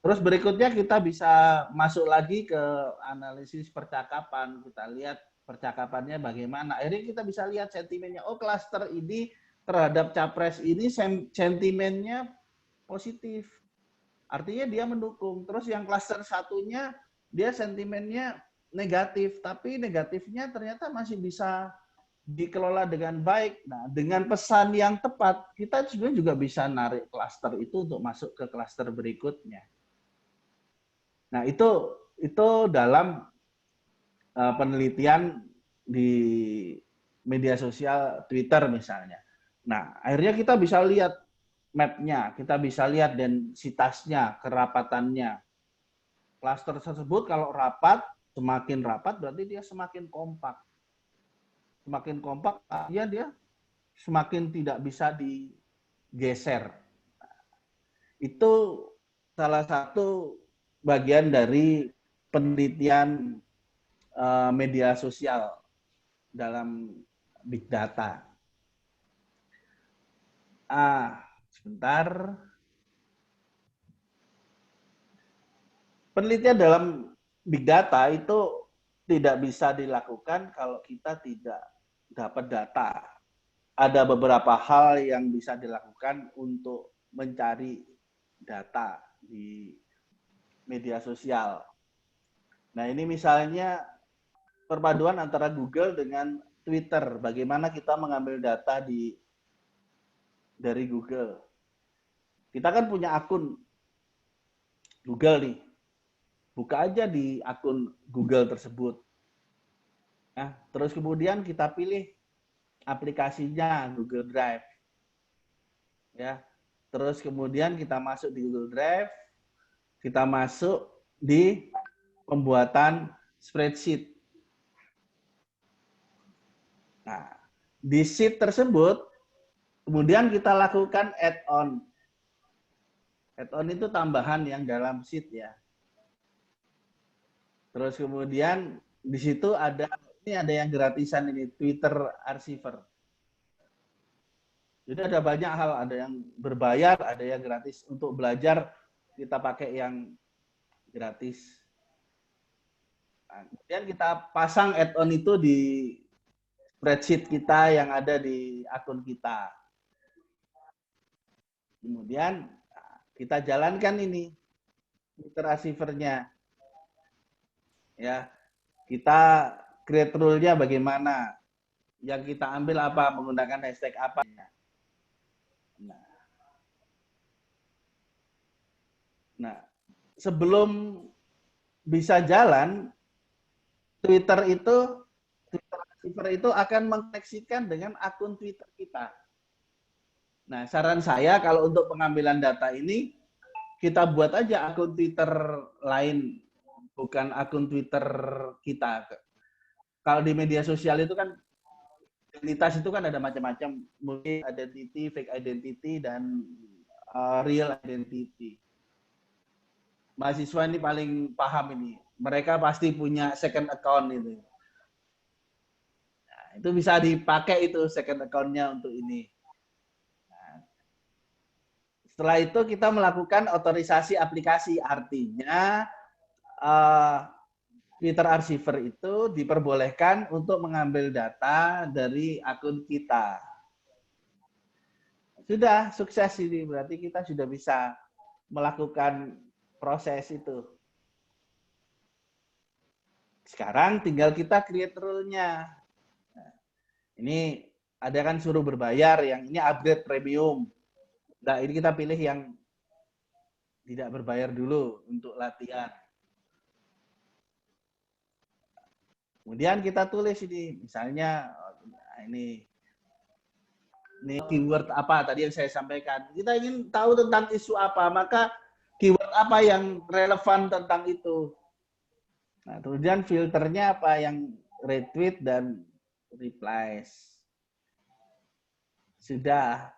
Terus berikutnya kita bisa masuk lagi ke analisis percakapan. Kita lihat percakapannya bagaimana. Akhirnya kita bisa lihat sentimennya. Oh, klaster ini terhadap capres ini sentimennya positif. Artinya dia mendukung. Terus yang klaster satunya dia sentimennya negatif, tapi negatifnya ternyata masih bisa dikelola dengan baik. Nah, dengan pesan yang tepat, kita sebenarnya juga bisa narik klaster itu untuk masuk ke klaster berikutnya. Nah, itu dalam penelitian di media sosial Twitter misalnya. Nah, akhirnya kita bisa lihat map-nya, kita bisa lihat densitasnya, kerapatannya. Klaster tersebut kalau rapat, semakin rapat berarti dia semakin kompak. Semakin kompak, ya dia semakin tidak bisa digeser. Itu salah satu bagian dari penelitian media sosial dalam big data. Sebentar. Penelitian dalam big data itu tidak bisa dilakukan kalau kita tidak dapat data. Ada beberapa hal yang bisa dilakukan untuk mencari data di media sosial. Nah, ini misalnya perpaduan antara Google dengan Twitter. Bagaimana kita mengambil data dari Google. Kita kan punya akun Google nih. Buka aja di akun Google tersebut. Nah, terus kemudian kita pilih aplikasinya Google Drive. Ya. Terus kemudian kita masuk di Google Drive, kita masuk di pembuatan spreadsheet. Nah, di sheet tersebut kemudian kita lakukan add-on. Add-on itu tambahan yang dalam sheet ya. Terus kemudian di situ ada yang gratisan ini, Twitter Archiver. Jadi ada banyak hal, ada yang berbayar, ada yang gratis. Untuk belajar kita pakai yang gratis. Nah, kemudian kita pasang add-on itu di spreadsheet kita yang ada di akun kita. Kemudian kita jalankan ini Twitter Archiver-nya. Ya, kita create rule-nya bagaimana, yang kita ambil apa, menggunakan hashtag apa. Nah, sebelum bisa jalan, Twitter Archiver itu akan mengkoneksikan dengan akun Twitter kita. Nah, saran saya kalau untuk pengambilan data ini, kita buat aja akun Twitter lain, bukan akun Twitter kita. Kalau di media sosial itu kan identitas itu kan ada macam-macam, multi identity, fake identity, dan real identity. Mahasiswa ini paling paham ini. Mereka pasti punya second account itu. Nah, itu bisa dipakai itu second account-nya untuk ini. Nah, setelah itu kita melakukan otorisasi aplikasi, artinya Twitter Archiver itu diperbolehkan untuk mengambil data dari akun kita. Sudah sukses ini, berarti kita sudah bisa melakukan proses itu. Sekarang tinggal kita create rule-nya. Nah, ini ada kan suruh berbayar, yang ini upgrade premium. Nah, ini kita pilih yang tidak berbayar dulu untuk latihan. Kemudian kita tulis ini, misalnya ini Ini keyword apa tadi yang saya sampaikan. Kita ingin tahu tentang isu apa, maka keyword apa yang relevan tentang itu. Nah, kemudian filternya apa yang retweet dan replies. Sudah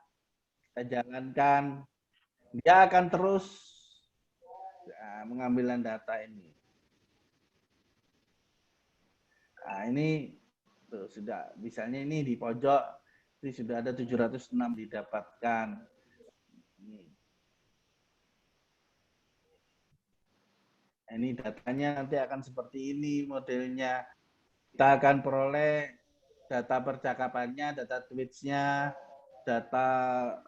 kita jalankan, dia akan terus mengambil data ini. Nah, ini tuh, sudah misalnya ini di pojok ini sudah ada 706 didapatkan. Ini datanya nanti akan seperti ini modelnya. Kita akan peroleh data percakapannya, data tweets-nya, data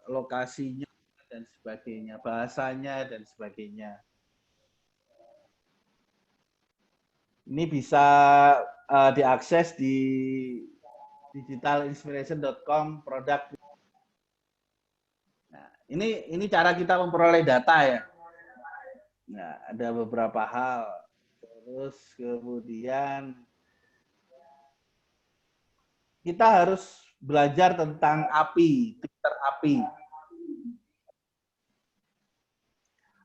lokasinya, dan sebagainya, bahasanya, dan sebagainya. Ini bisa diakses di digitalinspiration.com produk. Nah, ini cara kita memperoleh data ya. Nah, ada beberapa hal. Terus kemudian kita harus belajar tentang API, Twitter API.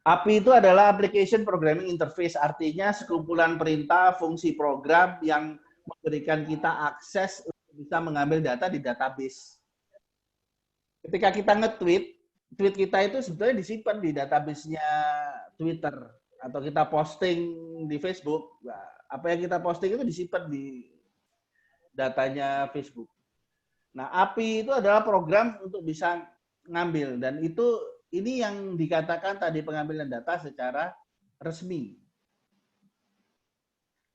API itu adalah Application Programming Interface, artinya sekumpulan perintah, fungsi program yang memberikan kita akses untuk bisa mengambil data di database. Ketika kita nge-tweet, tweet kita itu sebetulnya disimpan di database-nya Twitter, atau kita posting di Facebook. Nah, apa yang kita posting itu disimpan di datanya Facebook. Nah, API itu adalah program untuk bisa ngambil, dan ini yang dikatakan tadi pengambilan data secara resmi.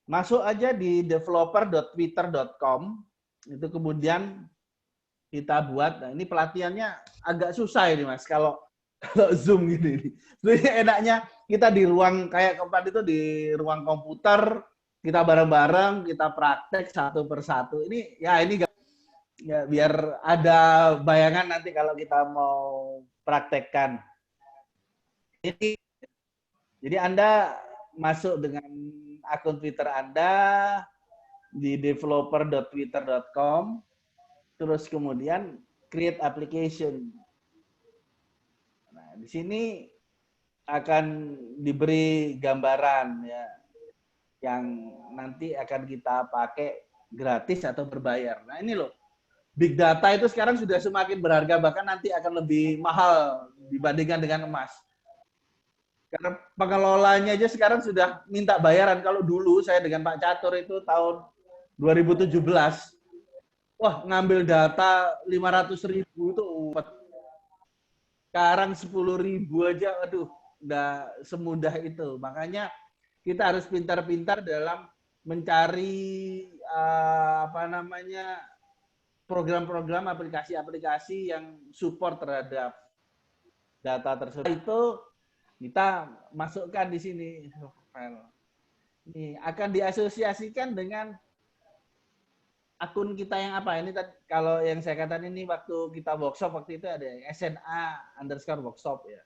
Masuk aja di developer.twitter.com, itu kemudian kita buat. Nah, ini pelatihannya agak susah ini Mas, kalau Zoom gini. Sebenarnya enaknya kita di ruang kayak keempat itu di ruang komputer, kita bareng-bareng, kita praktek satu persatu. Ini ya biar ada bayangan nanti kalau kita mau praktekkan. Jadi Anda masuk dengan akun Twitter Anda di developer.twitter.com, terus kemudian create application. Nah, di sini akan diberi gambaran ya, yang nanti akan kita pakai gratis atau berbayar. Nah, ini loh. Big data itu sekarang sudah semakin berharga, bahkan nanti akan lebih mahal dibandingkan dengan emas. Karena pengelolanya aja sekarang sudah minta bayaran. Kalau dulu saya dengan Pak Catur itu tahun 2017, wah ngambil data 500.000 itu sekarang 10.000 aja, aduh, udah semudah itu. Makanya kita harus pintar-pintar dalam mencari program-program, aplikasi-aplikasi yang support terhadap data tersebut. Itu kita masukkan di sini. Ini akan diasosiasikan dengan akun kita yang apa? Ini kalau yang saya katakan ini waktu kita workshop waktu itu ada SNA_workshop ya.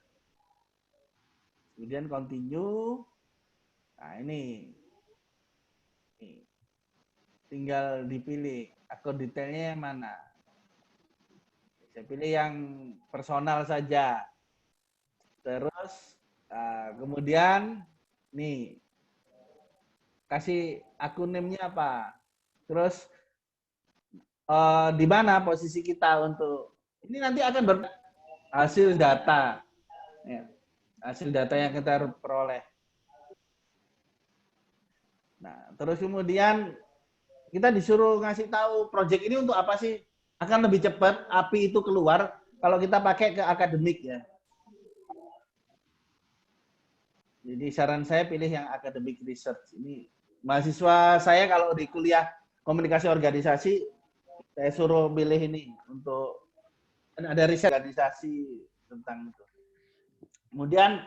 Kemudian continue. Nah ini tinggal dipilih akun detailnya yang mana. Saya pilih yang personal saja. Terus kemudian nih kasih akun name-nya apa. Terus di mana posisi kita untuk ini nanti akan hasil data. Ya, hasil data yang kita peroleh. Nah, terus kemudian kita disuruh ngasih tahu project ini untuk apa sih? Akan lebih cepat API itu keluar kalau kita pakai ke akademik ya. Jadi saran saya pilih yang academic research. Ini mahasiswa saya kalau di kuliah komunikasi organisasi, saya suruh pilih ini untuk ada riset organisasi tentang itu. Kemudian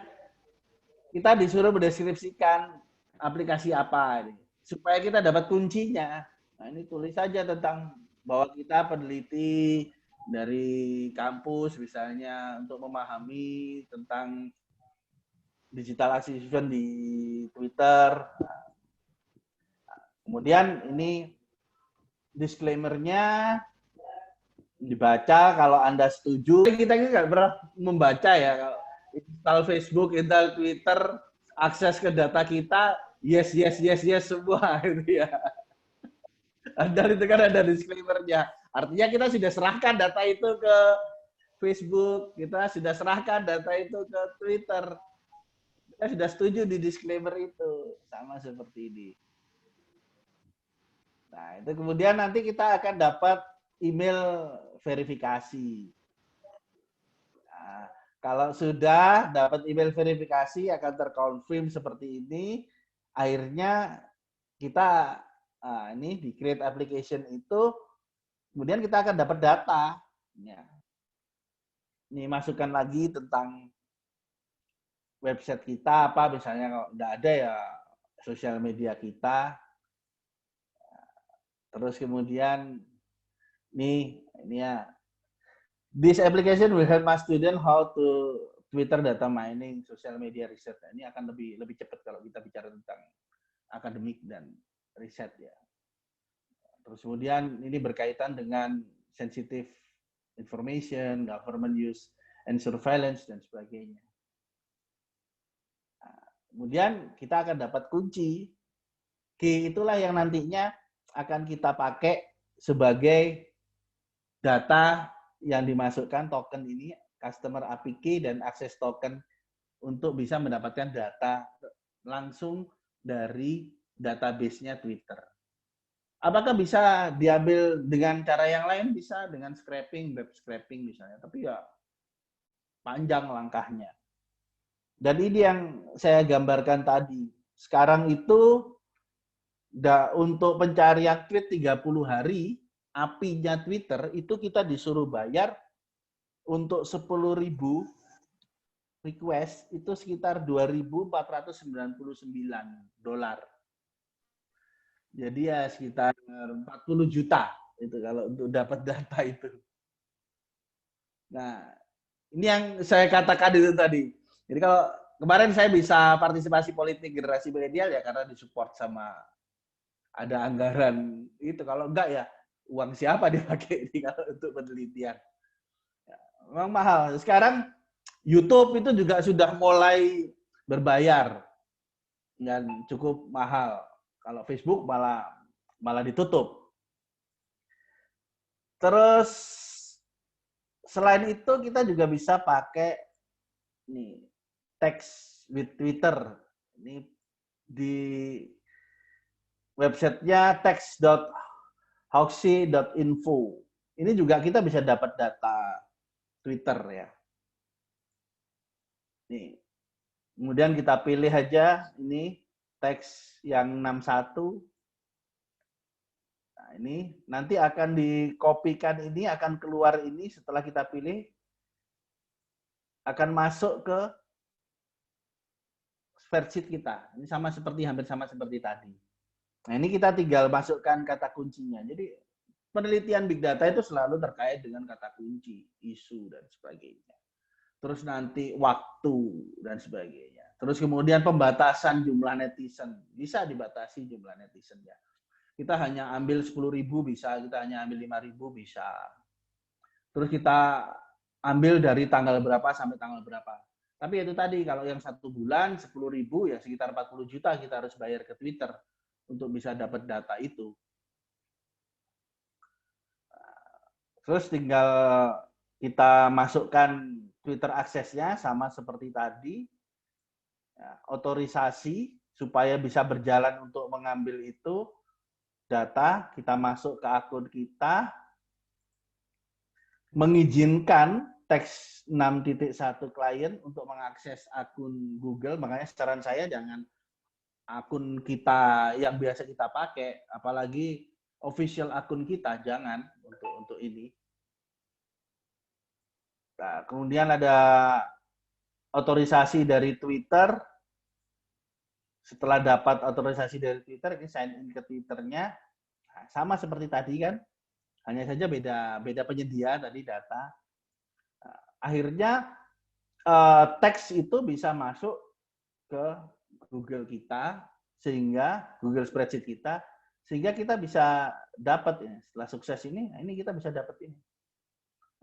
kita disuruh mendeskripsikan aplikasi apa ini, supaya kita dapat kuncinya. Nah, ini tulis saja tentang bahwa kita peneliti dari kampus misalnya untuk memahami tentang digital activation di Twitter. Kemudian ini disclaimer-nya dibaca. Kalau Anda setuju, kita ini nggak pernah membaca ya. Kalau install Facebook, install Twitter, akses ke data kita, yes, yes, yes, yes semua gitu ya. Dan itu kan ada disclaimer-nya. Artinya kita sudah serahkan data itu ke Facebook, kita sudah serahkan data itu ke Twitter. Kita sudah setuju di disclaimer itu. Sama seperti ini. Nah, itu kemudian nanti kita akan dapat email verifikasi. Nah, kalau sudah dapat email verifikasi akan terkonfirm seperti ini, akhirnya kita ini di create application itu, kemudian kita akan dapat data. Ya. Ini masukkan lagi tentang website kita apa, misalnya kalau nggak ada ya sosial media kita. Terus kemudian ini ya, this application will help my student how to Twitter data mining, social media research. Nah, ini akan lebih cepat kalau kita bicara tentang akademik dan riset ya. Terus kemudian ini berkaitan dengan sensitive information, government use and surveillance dan sebagainya. Nah, kemudian kita akan dapat kunci. Key itulah yang nantinya akan kita pakai sebagai data yang dimasukkan token ini, customer API key dan access token, untuk bisa mendapatkan data langsung dari database-nya Twitter. Apakah bisa diambil dengan cara yang lain? Bisa dengan scraping, web scraping misalnya. Tapi ya panjang langkahnya. Dan ini yang saya gambarkan tadi. Sekarang itu untuk pencarian tweet 30 hari, API-nya Twitter itu kita disuruh bayar untuk 10.000 request itu sekitar $2.499. Jadi ya sekitar 40 juta itu kalau untuk dapat data itu. Nah, ini yang saya katakan itu tadi. Jadi kalau kemarin saya bisa partisipasi politik generasi milenial ya karena disupport sama ada anggaran itu. Kalau enggak ya uang siapa dipakai ini kalau untuk penelitian. Ya, memang mahal. Sekarang YouTube itu juga sudah mulai berbayar dan cukup mahal. Kalau Facebook malah ditutup. Terus selain itu kita juga bisa pakai nih text with Twitter. Ini di websitenya text.hawksy.info. Ini juga kita bisa dapat data Twitter ya. Nih. Kemudian kita pilih aja ini teks yang 61. Nah, ini nanti akan dikopikan, ini akan keluar ini setelah kita pilih akan masuk ke spreadsheet kita. Ini hampir sama seperti tadi. Nah, ini kita tinggal masukkan kata kuncinya. Jadi penelitian big data itu selalu terkait dengan kata kunci, isu dan sebagainya. Terus nanti waktu dan sebagainya. Terus kemudian pembatasan jumlah netizen. Bisa dibatasi jumlah netizennya. Kita hanya ambil 10.000 bisa, kita hanya ambil 5.000 bisa. Terus kita ambil dari tanggal berapa sampai tanggal berapa. Tapi itu tadi, kalau yang 1 bulan 10.000 ya sekitar 40 juta kita harus bayar ke Twitter untuk bisa dapat data itu. Terus tinggal kita masukkan Twitter aksesnya sama seperti tadi. Ya, otorisasi supaya bisa berjalan untuk mengambil itu data, kita masuk ke akun kita, mengizinkan teks 6.1 klien untuk mengakses akun Google. Makanya saran saya jangan akun kita yang biasa kita pakai, apalagi official akun kita, jangan untuk ini. Nah, kemudian ada otorisasi dari Twitter. Setelah dapat otorisasi dari Twitter, ini sign in ke Twitternya. Nah, sama seperti tadi kan, hanya saja beda penyedia tadi data. Nah, akhirnya teks itu bisa masuk ke Google kita, sehingga Google Spreadsheet kita, sehingga kita bisa dapat ya, setelah sukses ini, nah ini kita bisa dapat ini.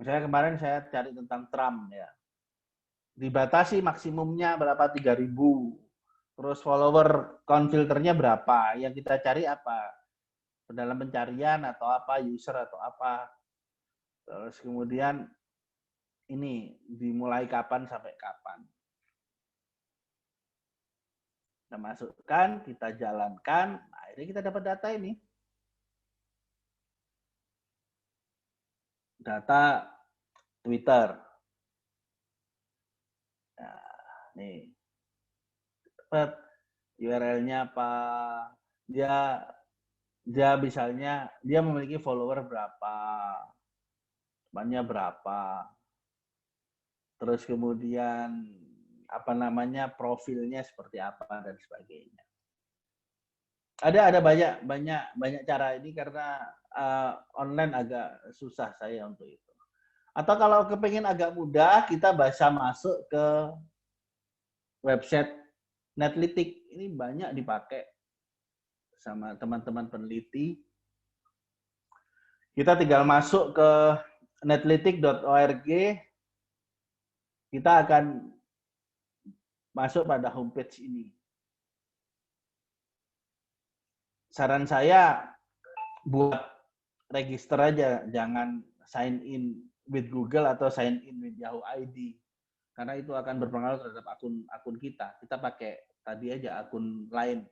Misalnya kemarin saya cari tentang Trump ya. Dibatasi maksimumnya berapa 3.000. Terus follower account filternya berapa? Yang kita cari apa? Dalam pencarian atau apa, user atau apa. Terus kemudian ini dimulai kapan sampai kapan. Kita masukkan, kita jalankan, akhirnya kita dapat data ini. Data Twitter. Nah, nih. Dapat URL-nya apa? Dia misalnya dia memiliki follower berapa? Temannya berapa? Terus kemudian apa namanya profilnya seperti apa dan sebagainya. Ada banyak cara ini karena online agak susah saya untuk itu. Atau kalau kepengen agak mudah, kita bisa masuk ke website Netlytics. Ini banyak dipakai sama teman-teman peneliti. Kita tinggal masuk ke netlytics.org. Kita akan masuk pada homepage ini. Saran saya buat register aja, jangan sign in with Google atau sign in with Yahoo ID. Karena itu akan berpengaruh terhadap akun kita. Kita pakai tadi aja akun lain,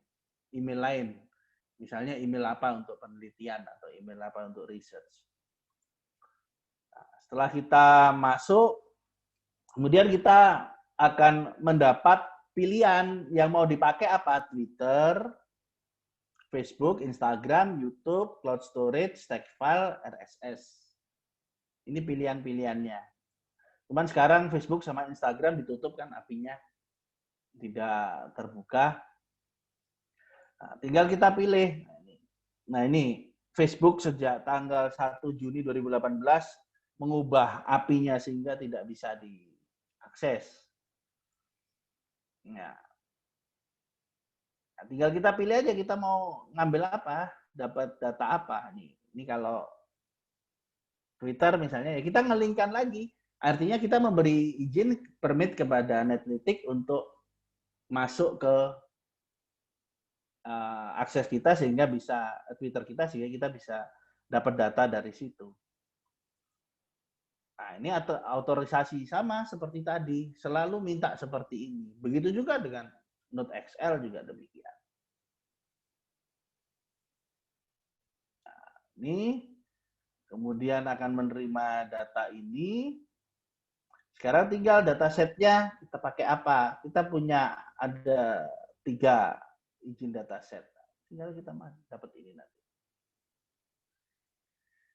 email lain. Misalnya email apa untuk penelitian atau email apa untuk research. Nah, setelah kita masuk, kemudian kita akan mendapat pilihan yang mau dipakai apa? Twitter, Facebook, Instagram, YouTube, Cloud Storage, text file, RSS. Ini pilihan-pilihannya. Cuman sekarang Facebook sama Instagram ditutup kan API-nya. Tidak terbuka. Nah, tinggal kita pilih. Nah ini Facebook sejak tanggal 1 Juni 2018 mengubah API-nya sehingga tidak bisa diakses. Nah, tinggal kita pilih aja kita mau ngambil apa, dapat data apa. Ini kalau Twitter misalnya, ya kita ngelingkan lagi. Artinya kita memberi izin permit kepada Netlytics untuk masuk ke akses kita sehingga bisa Twitter kita sehingga kita bisa dapat data dari situ. Nah, ini otorisasi sama seperti tadi, selalu minta seperti ini. Begitu juga dengan NoteXL juga demikian. Nah, ini kemudian akan menerima data ini. Sekarang tinggal datasetnya kita pakai apa? Kita punya ada 3 izin dataset. Tinggal kita dapat ini nanti.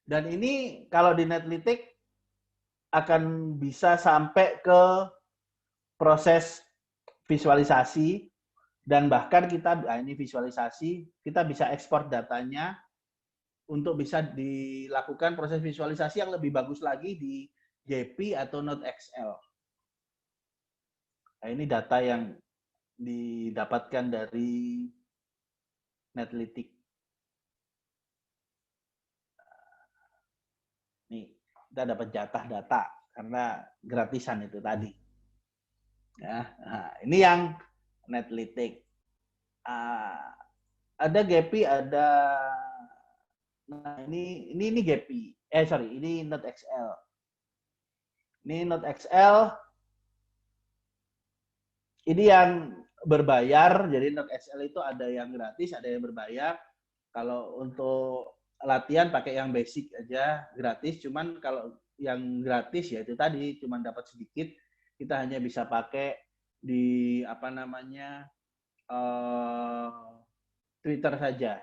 Dan ini kalau di Netlytics akan bisa sampai ke proses visualisasi dan bahkan kita ini visualisasi, kita bisa ekspor datanya untuk bisa dilakukan proses visualisasi yang lebih bagus lagi di JP atau NoteXL. Nah, ini data yang didapatkan dari Netlytics. Nih, kita dapat jatah data karena gratisan itu tadi. Ya, nah, ini yang Netlytics. Ada GPI, ada nah ini GPI. Ini NoteXL. Ini NoteXL. Ini yang berbayar. Jadi NoteXL itu ada yang gratis, ada yang berbayar. Kalau untuk latihan pakai yang basic aja, gratis. Cuman kalau yang gratis ya itu tadi cuman dapat sedikit. Kita hanya bisa pakai di apa namanya Twitter saja.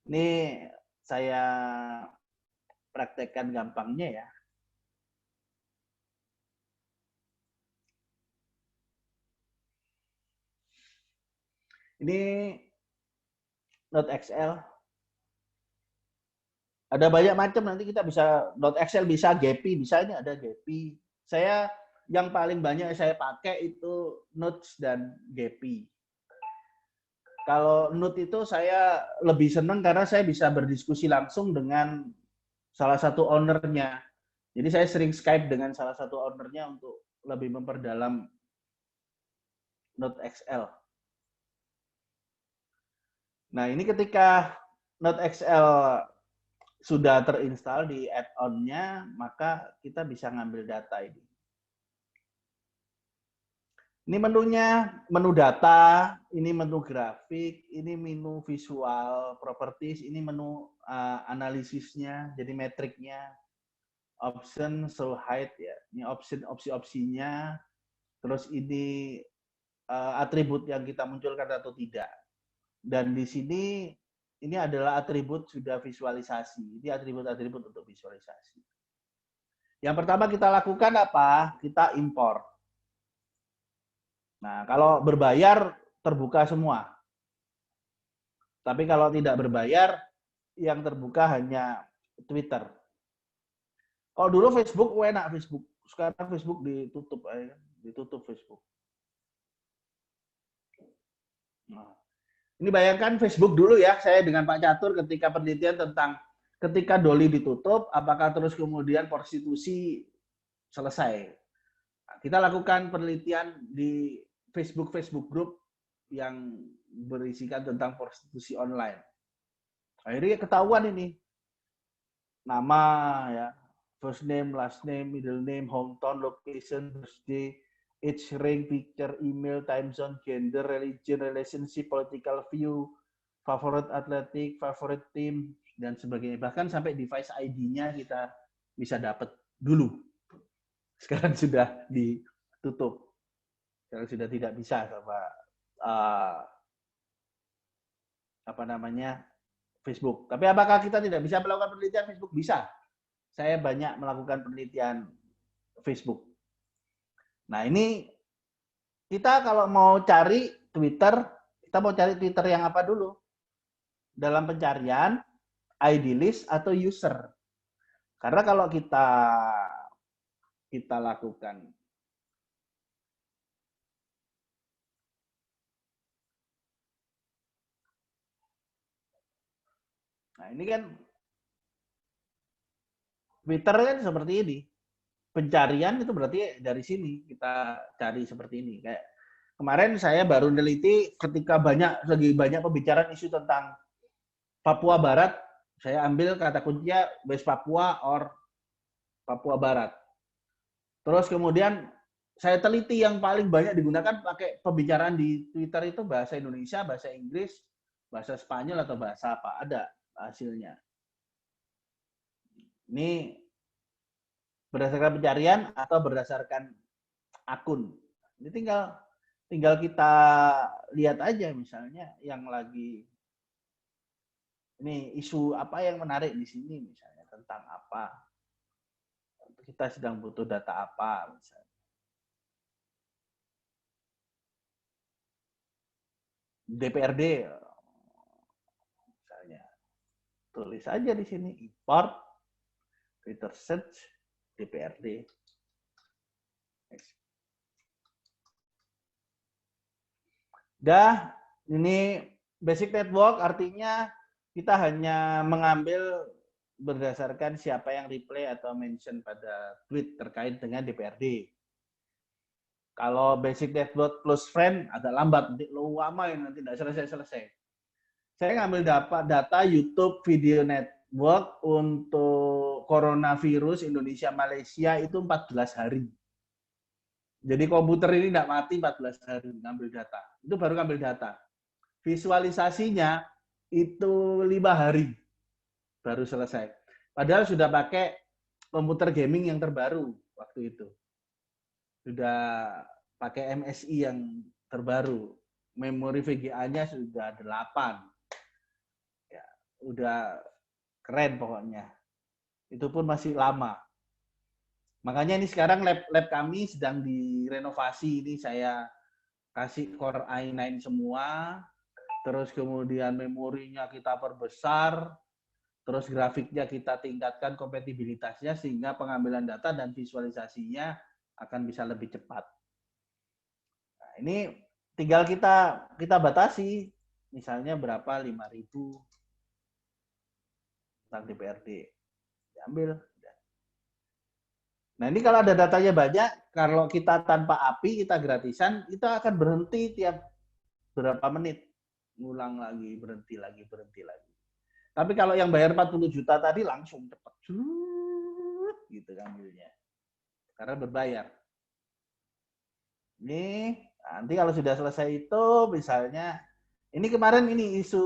Ini saya praktekkan gampangnya ya. Ini NoteXL. Ada banyak macam, nanti kita bisa NoteXL, bisa GPI, bisa ini ada GPI. Saya yang paling banyak saya pakai itu Notes dan GPI. Kalau Note itu saya lebih senang karena saya bisa berdiskusi langsung dengan salah satu ownernya. Jadi saya sering Skype dengan salah satu ownernya untuk lebih memperdalam Note XL. Nah, ini ketika Note XL sudah terinstall di add-on-nya, maka kita bisa ngambil data ini. Ini menunya, menu data, ini menu grafik, ini menu visual properties, ini menu analisisnya, jadi metriknya, option, show height ya, ini opsi-opsinya, terus ini atribut yang kita munculkan atau tidak. Dan di sini ini adalah atribut sudah visualisasi, ini atribut-atribut untuk visualisasi. Yang pertama kita lakukan apa? Kita import. Nah, kalau berbayar terbuka semua. Tapi kalau tidak berbayar, yang terbuka hanya Twitter. Kalau dulu Facebook, enak Facebook. Sekarang Facebook ditutup Facebook. Nah, ini bayangkan Facebook dulu ya, saya dengan Pak Catur ketika penelitian tentang ketika doli ditutup, apakah terus kemudian prostitusi selesai. Nah, kita lakukan penelitian di Facebook group yang berisikan tentang prostitusi online. Akhirnya ketahuan ini. Nama ya, first name, last name, middle name, hometown, location, birthday, age, rank, picture, email, time zone, gender, religion, relationship, political view, favorite athletic, favorite team, dan sebagainya. Bahkan sampai device ID-nya kita bisa dapat dulu. Sekarang sudah ditutup. Sekarang sudah tidak bisa sama Facebook. Tapi apakah kita tidak bisa melakukan penelitian Facebook? Bisa. Saya banyak melakukan penelitian Facebook. Nah, ini kita kalau mau cari Twitter, kita mau cari Twitter yang apa dulu? Dalam pencarian, ID list atau user. Karena kalau kita lakukan nah, ini kan Twitter kan seperti ini. Pencarian itu berarti dari sini kita cari seperti ini. Kayak kemarin saya baru neliti ketika lagi banyak pembicaraan isu tentang Papua Barat, saya ambil kata kuncinya West Papua or Papua Barat. Terus kemudian saya teliti yang paling banyak digunakan pakai pembicaraan di Twitter itu bahasa Indonesia, bahasa Inggris, bahasa Spanyol atau bahasa apa, ada hasilnya. Ini berdasarkan pencarian atau berdasarkan akun. Ini tinggal kita lihat aja misalnya yang lagi ini isu apa yang menarik di sini misalnya tentang apa. Kita sedang butuh data apa misalnya. DPRD misalnya. Tulis aja di sini import Twitter search DPRD. Dah, ini basic network artinya kita hanya mengambil berdasarkan siapa yang reply atau mention pada tweet terkait dengan DPRD. Kalau basic network plus friend agak lambat, nanti lama yang nanti tidak selesai-selesai. Saya ngambil data YouTube video network untuk coronavirus Indonesia Malaysia itu 14 hari. Jadi komputer ini tidak mati 14 hari ngambil data. Itu baru ngambil data. Visualisasinya itu 5 hari baru selesai. Padahal sudah pakai komputer gaming yang terbaru waktu itu. Sudah pakai MSI yang terbaru. Memori VGA-nya sudah 8. Ya, udah keren pokoknya. Itu pun masih lama. Makanya ini sekarang lab kami sedang direnovasi. Ini saya kasih Core i9 semua. Terus kemudian memorinya kita perbesar. Terus grafiknya kita tingkatkan kompatibilitasnya sehingga pengambilan data dan visualisasinya akan bisa lebih cepat. Nah, ini tinggal kita batasi. Misalnya berapa 5.000 tentang DPRD. Diambil. Nah ini kalau ada datanya banyak, kalau kita tanpa API, kita gratisan, kita akan berhenti tiap berapa menit. Ngulang lagi, berhenti lagi, berhenti lagi. Tapi kalau yang bayar 40 juta tadi langsung cepat. Gitu ngambilnya. Karena berbayar. Ini nanti kalau sudah selesai itu, misalnya, ini kemarin ini isu,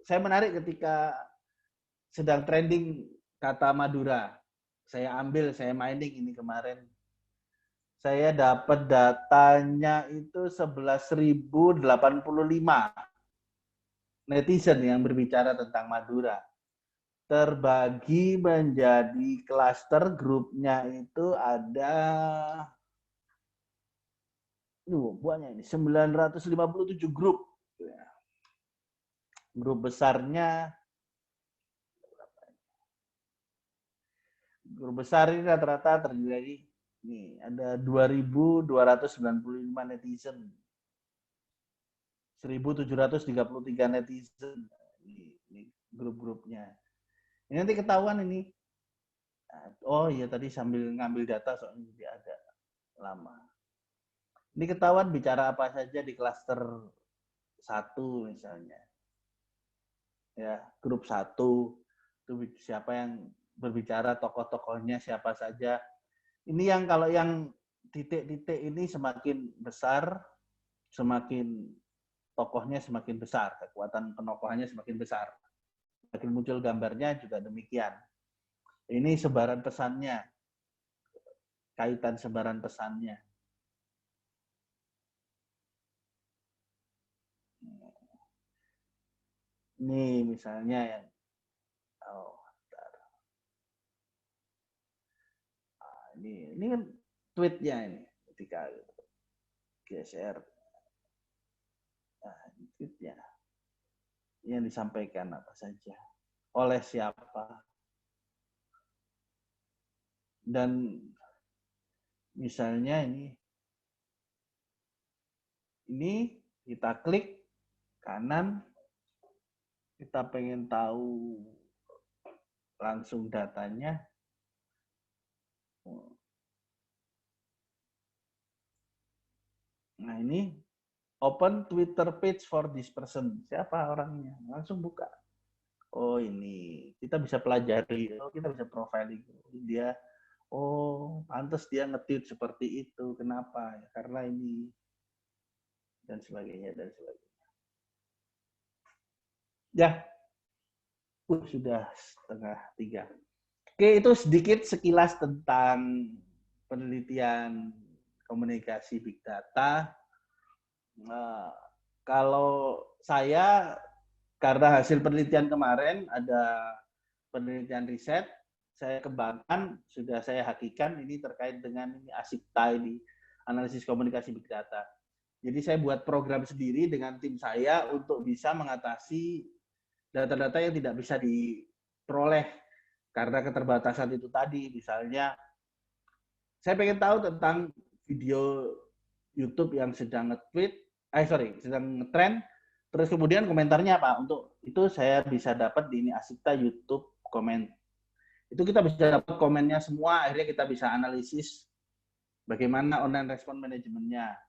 saya menarik ketika sedang trending kata Madura. Saya ambil, saya mining ini kemarin. Saya dapat datanya itu 11.085 netizen yang berbicara tentang Madura. Terbagi menjadi klaster, grupnya itu ada banyak ini 957 grup. Grup besarnya, grup besar ini rata-rata terjadi nih ada 2.295 netizen, 1.733 netizen. Ini grup-grupnya. Ini nanti ketahuan ini. Oh iya tadi sambil ngambil data soalnya jadi agak lama. Ini ketahuan bicara apa saja di klaster 1 misalnya. Ya, grup 1 itu siapa yang berbicara, tokoh-tokohnya siapa saja. Ini yang kalau yang titik-titik ini semakin besar, semakin tokohnya semakin besar, kekuatan penokohannya semakin besar. Semakin muncul gambarnya juga demikian. Ini sebaran pesannya, kaitan sebaran pesannya. Ini misalnya yang ini kan tweetnya ini ketika geser. Nah, tweetnya yang disampaikan apa saja, oleh siapa, dan misalnya ini kita klik kanan, kita pengen tahu langsung datanya. Nah ini open Twitter page for this person. Siapa orangnya? Langsung buka. Oh ini kita bisa pelajari. Oh kita bisa profiling dia. Oh pantas dia nge-tweet seperti itu. Kenapa? Ya, karena ini dan sebagainya dan sebagainya. Ya, sudah 2:30. Oke, itu sedikit sekilas tentang penelitian komunikasi Big Data. Kalau saya, karena hasil penelitian kemarin, ada penelitian riset, saya kembangkan, sudah saya hakikan, ini terkait dengan ini Asikta ini, analisis komunikasi Big Data. Jadi saya buat program sendiri dengan tim saya untuk bisa mengatasi data-data yang tidak bisa diperoleh karena keterbatasan itu tadi. Misalnya, saya pengen tahu tentang video YouTube yang sedang sedang ngetrend, terus kemudian komentarnya apa. Untuk itu saya bisa dapat di ini Asikta YouTube komen. Itu kita bisa dapat komennya semua, akhirnya kita bisa analisis bagaimana online respon manajemennya.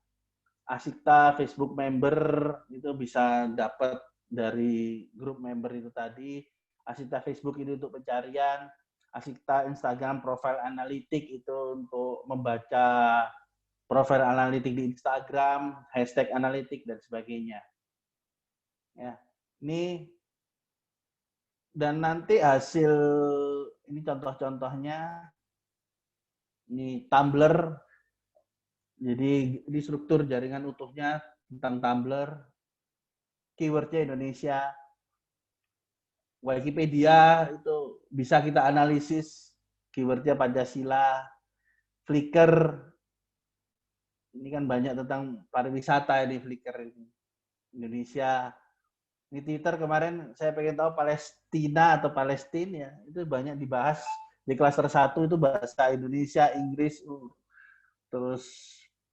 Asikta Facebook member itu bisa dapat dari grup member itu tadi. Asikta Facebook ini untuk pencarian, Asikta Instagram profile analitik itu untuk membaca profil analitik di Instagram, hashtag analitik dan sebagainya. Ya, ini dan nanti hasil ini contoh-contohnya ini Tumblr. Jadi di struktur jaringan utuhnya tentang Tumblr, keywordnya Indonesia. Wikipedia itu bisa kita analisis keywordnya Pancasila, Flickr ini kan banyak tentang pariwisata ini Flickr ini Indonesia. Ini Twitter kemarin saya pengen tahu Palestina atau Palestina ya itu banyak dibahas di klaster 1 itu bahasa Indonesia, Inggris, terus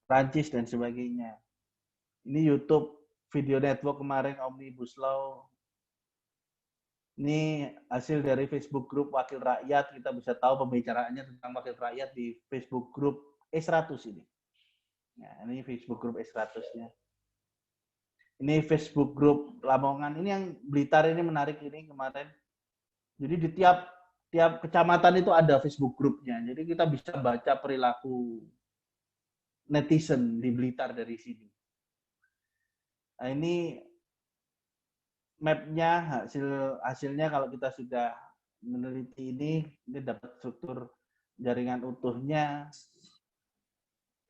Prancis dan sebagainya. Ini YouTube Video Network kemarin Omnibus Law. Ini hasil dari Facebook Group Wakil Rakyat. Kita bisa tahu pembicaraannya tentang Wakil Rakyat di Facebook Group E100 ini. Nah, ini Facebook Group E100-nya. Ini Facebook Group Lamongan. Ini yang Blitar ini menarik ini kemarin. Jadi di tiap kecamatan itu ada Facebook Group-nya. Jadi kita bisa baca perilaku netizen di Blitar dari sini. Nah, ini map-nya, hasilnya kalau kita sudah meneliti ini dapat struktur jaringan utuhnya,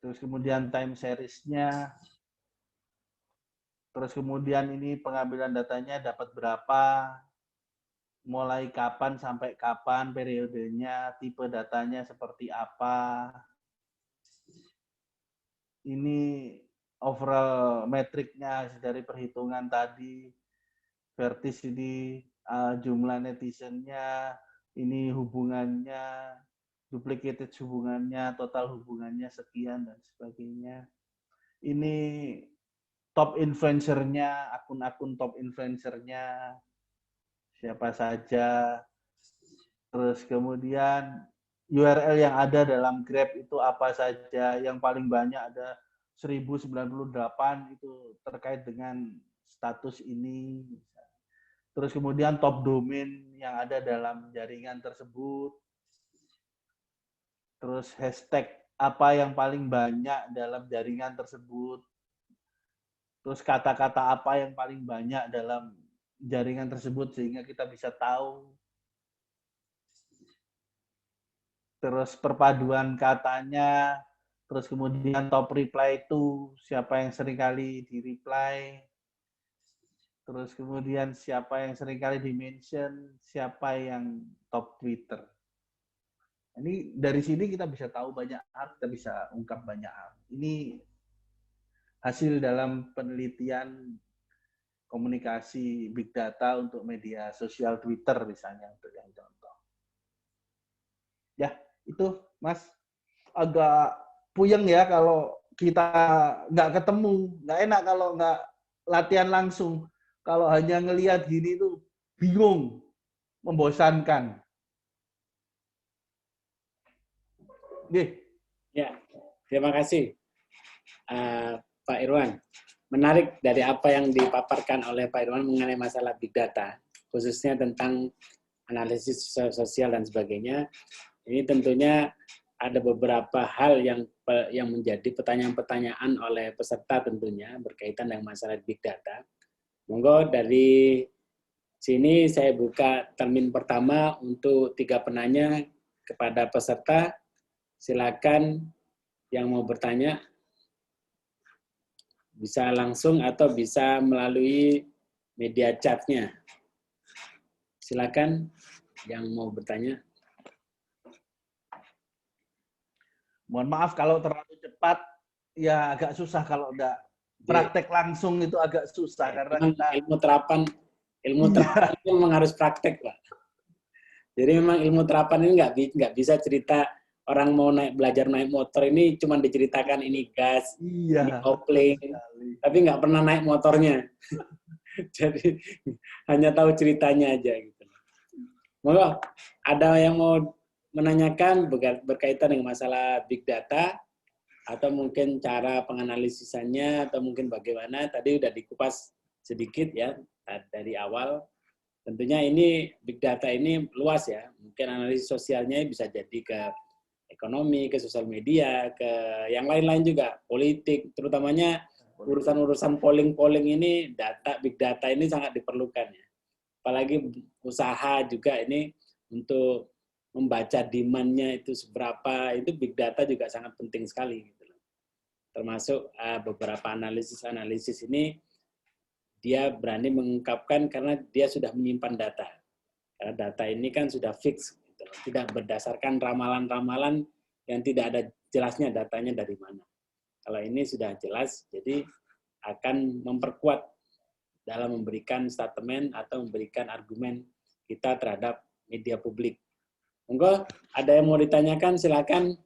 terus kemudian time series-nya, terus kemudian ini pengambilan datanya dapat berapa, mulai kapan sampai kapan periodenya, tipe datanya seperti apa. Ini overall metriknya dari perhitungan tadi. Vertis ini jumlah netizennya, ini hubungannya, duplicated hubungannya, total hubungannya sekian dan sebagainya. Ini top influencer-nya, akun-akun top influencer-nya, siapa saja. Terus kemudian URL yang ada dalam Grab itu apa saja, yang paling banyak ada 1098 itu terkait dengan status ini. Terus kemudian top domain yang ada dalam jaringan tersebut. Terus hashtag apa yang paling banyak dalam jaringan tersebut. Terus kata-kata apa yang paling banyak dalam jaringan tersebut sehingga kita bisa tahu. Terus perpaduan katanya. Terus kemudian top reply itu siapa yang seringkali di-reply. Terus kemudian siapa yang seringkali di-mention, siapa yang top Twitter. Ini dari sini kita bisa tahu banyak hal, kita bisa ungkap banyak hal. Ini hasil dalam penelitian komunikasi big data untuk media sosial Twitter misalnya untuk yang contoh. Ya, itu Mas agak puyeng ya kalau kita nggak ketemu, nggak enak kalau nggak latihan langsung. Kalau hanya ngelihat gini tuh bingung, membosankan. Ya, terima kasih Pak Irwan. Menarik dari apa yang dipaparkan oleh Pak Irwan mengenai masalah big data, khususnya tentang analisis sosial dan sebagainya. Ini tentunya ada beberapa hal yang menjadi pertanyaan-pertanyaan oleh peserta tentunya berkaitan dengan masalah big data. Monggo dari sini saya buka termin pertama untuk 3 penanya kepada peserta. Silakan yang mau bertanya bisa langsung atau bisa melalui media chat-nya. Silakan yang mau bertanya. Mohon maaf kalau terlalu cepat, ya agak susah kalau udah praktek langsung itu agak susah karena kita ilmu terapan itu memang harus praktek, Pak. Jadi memang ilmu terapan ini nggak bisa cerita orang mau belajar naik motor ini cuma diceritakan ini gas, ini kopling, tapi nggak pernah naik motornya. Jadi hanya tahu ceritanya aja gitu. Monggo, ada yang mau menanyakan berkaitan dengan masalah big data atau mungkin cara penganalisisannya atau mungkin bagaimana, tadi udah dikupas sedikit ya dari awal. Tentunya ini big data ini luas ya, mungkin analisis sosialnya bisa jadi ke ekonomi, ke sosial media, ke yang lain-lain juga, politik, terutamanya urusan-urusan polling ini big data ini sangat diperlukan ya. Apalagi usaha juga ini untuk membaca demand-nya itu seberapa, itu big data juga sangat penting sekali gitu. Termasuk beberapa analisis ini dia berani mengungkapkan karena dia sudah menyimpan data. Karena data ini kan sudah fix, gitu. Tidak berdasarkan ramalan-ramalan yang tidak ada jelasnya datanya dari mana. Kalau ini sudah jelas, jadi akan memperkuat dalam memberikan statement atau memberikan argumen kita terhadap media publik. Monggo, ada yang mau ditanyakan, silakan.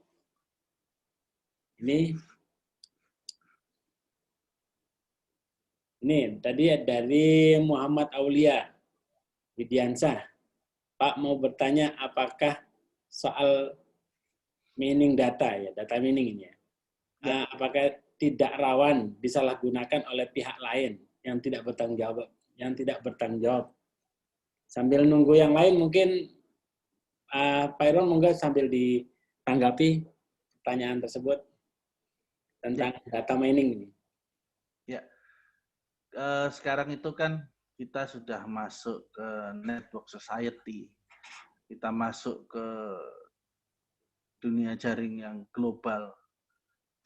Ini tadi dari Muhammad Aulia. Widiansyah. Pak mau bertanya apakah soal mining data ya, data mining ini ya. Apakah tidak rawan disalahgunakan oleh pihak lain yang tidak bertanggung jawab. Sambil nunggu yang lain mungkin Pak Irwan monggo sambil ditanggapi pertanyaan tersebut tentang data mining ini. Ya, sekarang itu kan kita sudah masuk ke network society, kita masuk ke dunia jaring yang global,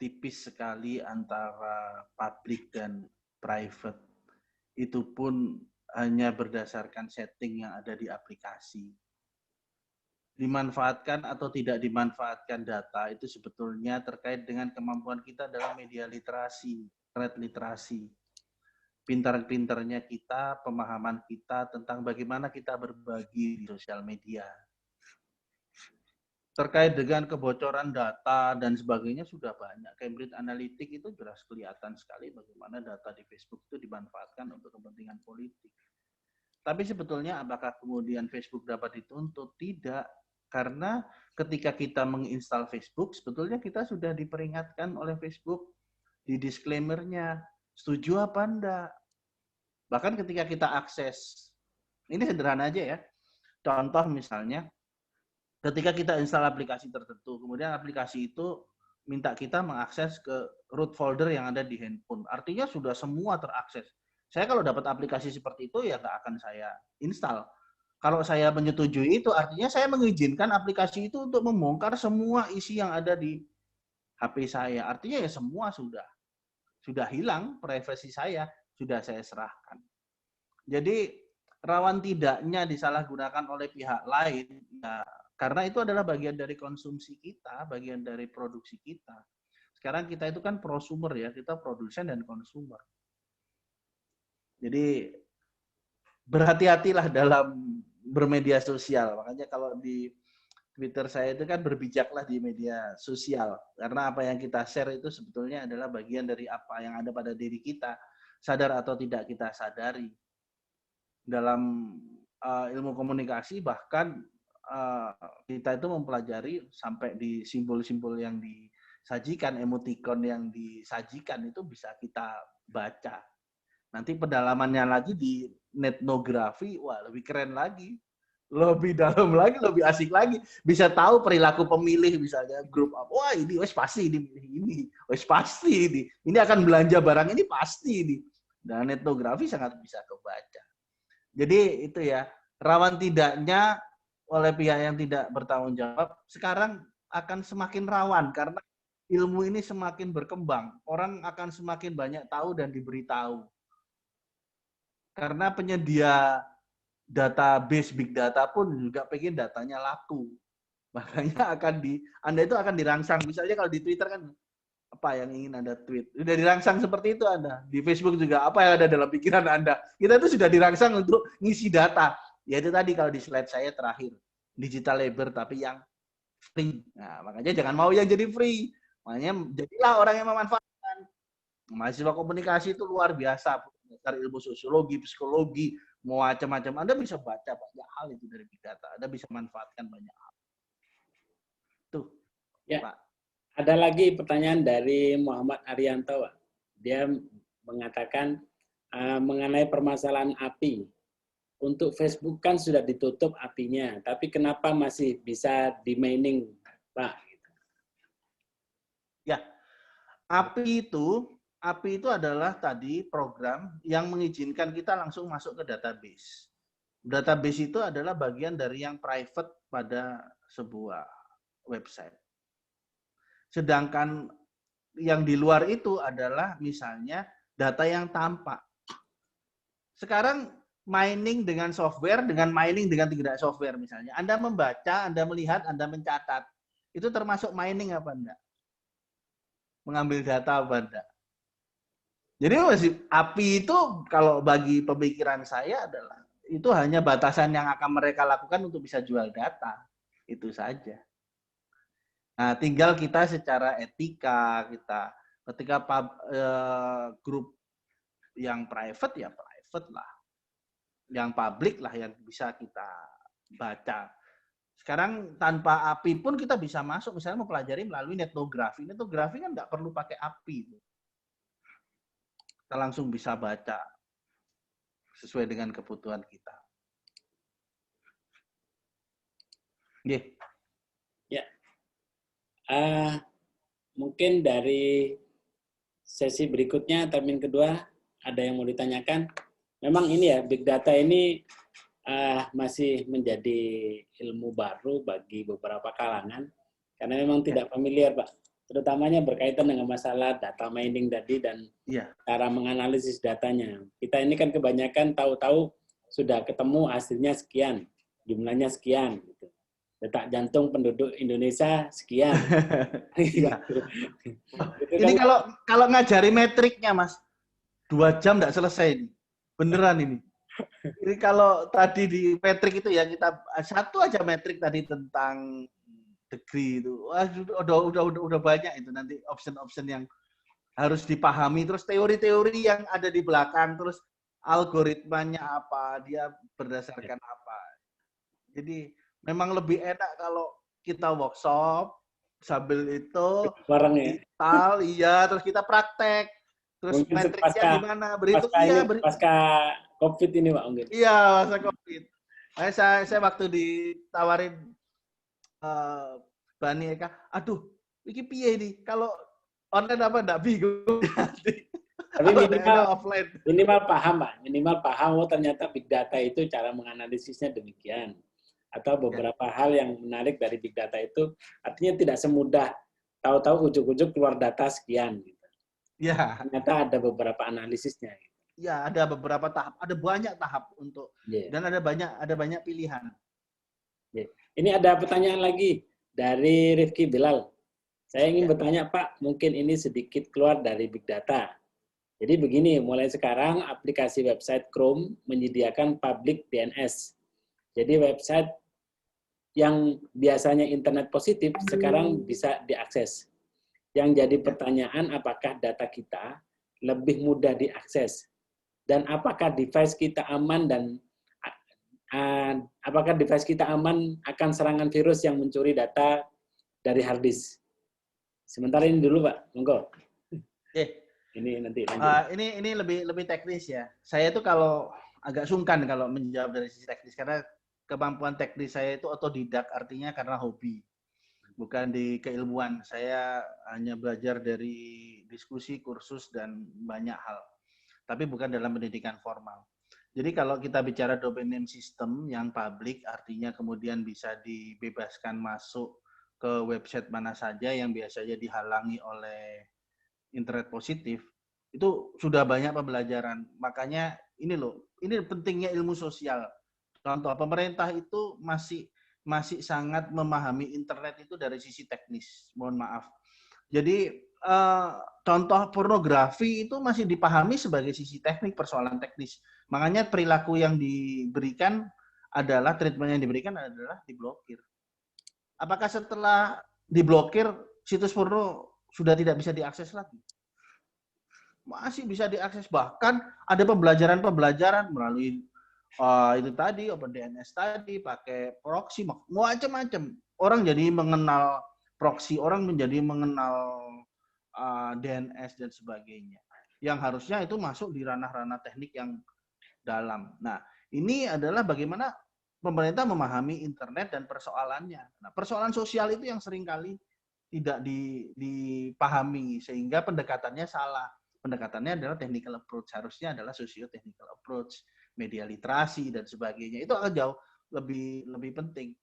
tipis sekali antara public dan private. Itu pun hanya berdasarkan setting yang ada di aplikasi. Dimanfaatkan atau tidak dimanfaatkan data itu sebetulnya terkait dengan kemampuan kita dalam media literasi, internet literasi. Pintar-pintarnya kita, pemahaman kita tentang bagaimana kita berbagi di sosial media. Terkait dengan kebocoran data dan sebagainya sudah banyak. Cambridge Analytica itu jelas kelihatan sekali bagaimana data di Facebook itu dimanfaatkan untuk kepentingan politik. Tapi sebetulnya apakah kemudian Facebook dapat dituntut? Tidak. Karena ketika kita menginstal Facebook, sebetulnya kita sudah diperingatkan oleh Facebook di disclaimer-nya. Setuju apa enggak? Bahkan ketika kita akses, ini sederhana aja ya. Contoh misalnya, ketika kita install aplikasi tertentu, kemudian aplikasi itu minta kita mengakses ke root folder yang ada di handphone. Artinya sudah semua terakses. Saya kalau dapat aplikasi seperti itu, ya nggak akan saya install. Kalau saya menyetujui itu, artinya saya mengizinkan aplikasi itu untuk membongkar semua isi yang ada di HP saya. Artinya ya semua sudah hilang, privasi saya sudah saya serahkan. Jadi rawan tidaknya disalahgunakan oleh pihak lain, ya, karena itu adalah bagian dari konsumsi kita, bagian dari produksi kita. Sekarang kita itu kan prosumer ya, kita produsen dan konsumer. Jadi berhati-hatilah dalam bermedia sosial. Makanya kalau di Twitter saya itu kan berbijaklah di media sosial. Karena apa yang kita share itu sebetulnya adalah bagian dari apa yang ada pada diri kita. Sadar atau tidak kita sadari. Dalam ilmu komunikasi bahkan kita itu mempelajari sampai di simbol-simbol yang disajikan, emoticon yang disajikan itu bisa kita baca. Nanti pendalamannya lagi di etnografi, wah lebih keren lagi. Lebih dalam lagi, lebih asik lagi. Bisa tahu perilaku pemilih misalnya grup apa. Wah ini wes pasti ini wes pasti ini. Ini akan belanja barang ini pasti ini. Dan etnografi sangat bisa kebaca. Jadi itu ya, rawan tidaknya oleh pihak yang tidak bertanggung jawab sekarang akan semakin rawan karena ilmu ini semakin berkembang. Orang akan semakin banyak tahu dan diberitahu. Karena penyedia database big data pun juga pengen datanya laku. Makanya Anda itu akan dirangsang. Misalnya kalau di Twitter kan apa yang ingin Anda tweet. Sudah dirangsang seperti itu Anda. Di Facebook juga apa yang ada dalam pikiran Anda. Kita itu sudah dirangsang untuk ngisi data. Ya itu tadi kalau di slide saya terakhir. Digital labor tapi yang free. Nah, makanya jangan mau yang jadi free. Makanya jadilah orang yang memanfaatkan. Mahasiswa komunikasi itu luar biasa. Dasar ilmu sosiologi, psikologi, mau macam-macam. Anda bisa baca banyak hal itu dari big data. Anda bisa manfaatkan banyak hal. Tuh, ya. Pak. Ada lagi pertanyaan dari Muhammad Arianto. Dia mengatakan mengenai permasalahan API. Untuk Facebook kan sudah ditutup API-nya, tapi kenapa masih bisa di mining, Pak? Ya, API itu adalah tadi program yang mengizinkan kita langsung masuk ke database. Database itu adalah bagian dari yang private pada sebuah website. Sedangkan yang di luar itu adalah misalnya data yang tampak. Sekarang mining dengan software, dengan mining dengan tidak software misalnya. Anda membaca, Anda melihat, Anda mencatat. Itu termasuk mining apa enggak? Mengambil data apa enggak? Jadi API itu kalau bagi pemikiran saya adalah itu hanya batasan yang akan mereka lakukan untuk bisa jual data. Itu saja. Nah, tinggal kita secara etika, ketika grup yang private ya private lah. yang publik lah yang bisa kita baca. Sekarang tanpa API pun kita bisa masuk, misalnya mempelajari melalui netnografi. Netnografi kan nggak perlu pakai API. Kita langsung bisa baca sesuai dengan kebutuhan kita. Yeah. Ya, mungkin dari sesi berikutnya, termin kedua, ada yang mau ditanyakan? Memang ini ya, big data ini masih menjadi ilmu baru bagi beberapa kalangan, karena memang tidak familiar, Pak. Terutamanya berkaitan dengan masalah data mining tadi dan cara menganalisis datanya. Kita ini kan kebanyakan tahu-tahu sudah ketemu hasilnya sekian, jumlahnya sekian. Gitu. Detak jantung penduduk Indonesia sekian. Ini kalau ngajari metriknya, Mas, 2 jam nggak selesai ini. Beneran ini. Jadi kalau tadi di metrik itu ya kita satu aja metrik tadi tentang degree itu, udah banyak itu nanti option-option yang harus dipahami, terus teori-teori yang ada di belakang, terus algoritmanya apa, dia berdasarkan apa. Jadi memang lebih enak kalau kita workshop sambil itu bareng ya. Iya, terus kita praktek. Terus mungkin metriknya gimana? Pasca COVID ini, Pak, mungkin. Iya, pasca COVID. Saya waktu ditawarin Bani Eka, aduh, ini piye ini? Kalau online apa enggak bingung. Tapi minimal paham, Pak. Minimal paham, oh ternyata big data itu cara menganalisisnya demikian. Atau beberapa hal yang menarik dari big data itu, artinya tidak semudah tahu-tahu ujuk-ujuk keluar data sekian. Gitu. Ya. Ternyata ada beberapa analisisnya. Gitu. Ya, ada beberapa tahap, ada banyak tahap untuk, dan ada banyak pilihan. Ini ada pertanyaan lagi dari Rifki Bilal. Saya ingin bertanya, Pak, mungkin ini sedikit keluar dari big data. Jadi begini, mulai sekarang aplikasi website Chrome menyediakan public DNS. Jadi website yang biasanya internet positif sekarang bisa diakses. Yang jadi pertanyaan, apakah data kita lebih mudah diakses? Dan apakah device kita aman akan serangan virus yang mencuri data dari hard disk? Sementara ini dulu, Pak. Monggo. Ini nanti lanjut. Ini lebih teknis ya. Saya itu kalau agak sungkan kalau menjawab dari sisi teknis karena kemampuan teknis saya itu otodidak, artinya karena hobi, bukan di keilmuan. Saya hanya belajar dari diskusi, kursus, dan banyak hal. Tapi bukan dalam pendidikan formal. Jadi kalau kita bicara domain name system yang publik, artinya kemudian bisa dibebaskan masuk ke website mana saja yang biasanya dihalangi oleh internet positif, itu sudah banyak pembelajaran. Makanya ini pentingnya ilmu sosial. Contoh, pemerintah itu masih sangat memahami internet itu dari sisi teknis. Mohon maaf. Jadi contoh pornografi itu masih dipahami sebagai sisi teknik, persoalan teknis. Makanya perilaku yang diberikan adalah, treatment yang diberikan adalah diblokir. Apakah setelah diblokir situs porno sudah tidak bisa diakses lagi? Masih bisa diakses. Bahkan ada pembelajaran melalui itu tadi, OpenDNS tadi, pakai proxy, macam-macam. Orang jadi mengenal proxy, orang menjadi mengenal DNS dan sebagainya. Yang harusnya itu masuk di ranah-ranah teknik yang dalam. Nah, ini adalah bagaimana pemerintah memahami internet dan persoalannya. Nah, persoalan sosial itu yang seringkali tidak dipahami, sehingga pendekatannya salah. Pendekatannya adalah technical approach, harusnya adalah socio-technical approach, media literasi dan sebagainya. Itu akan jauh lebih penting.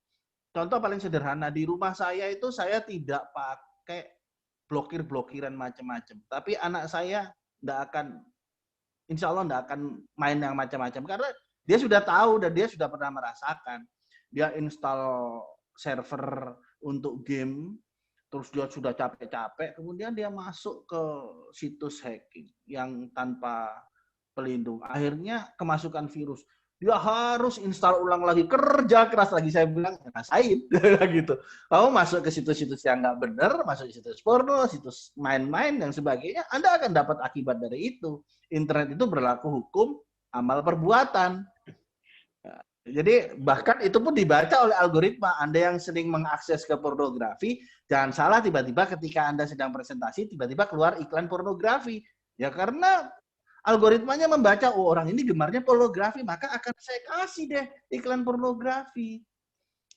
Contoh paling sederhana, di rumah saya itu saya tidak pakai blokir-blokiran macam-macam. Tapi anak saya insya Allah tidak akan main yang macam-macam. Karena dia sudah tahu dan dia sudah pernah merasakan. Dia install server untuk game, terus dia sudah capek-capek, kemudian dia masuk ke situs hacking yang tanpa pelindung. Akhirnya kemasukan virus. Dia harus install ulang lagi, kerja keras lagi. Saya bilang, rasain gitu. Kamu masuk ke situs-situs yang nggak benar, masuk ke situs porno, situs main-main dan sebagainya, Anda akan dapat akibat dari itu. Internet itu berlaku hukum amal perbuatan. Jadi bahkan itu pun dibaca oleh algoritma. Anda yang sering mengakses ke pornografi, jangan salah tiba-tiba ketika Anda sedang presentasi, tiba-tiba keluar iklan pornografi. Ya karena algoritmanya membaca, oh orang ini gemarnya pornografi, maka akan saya kasih deh iklan pornografi.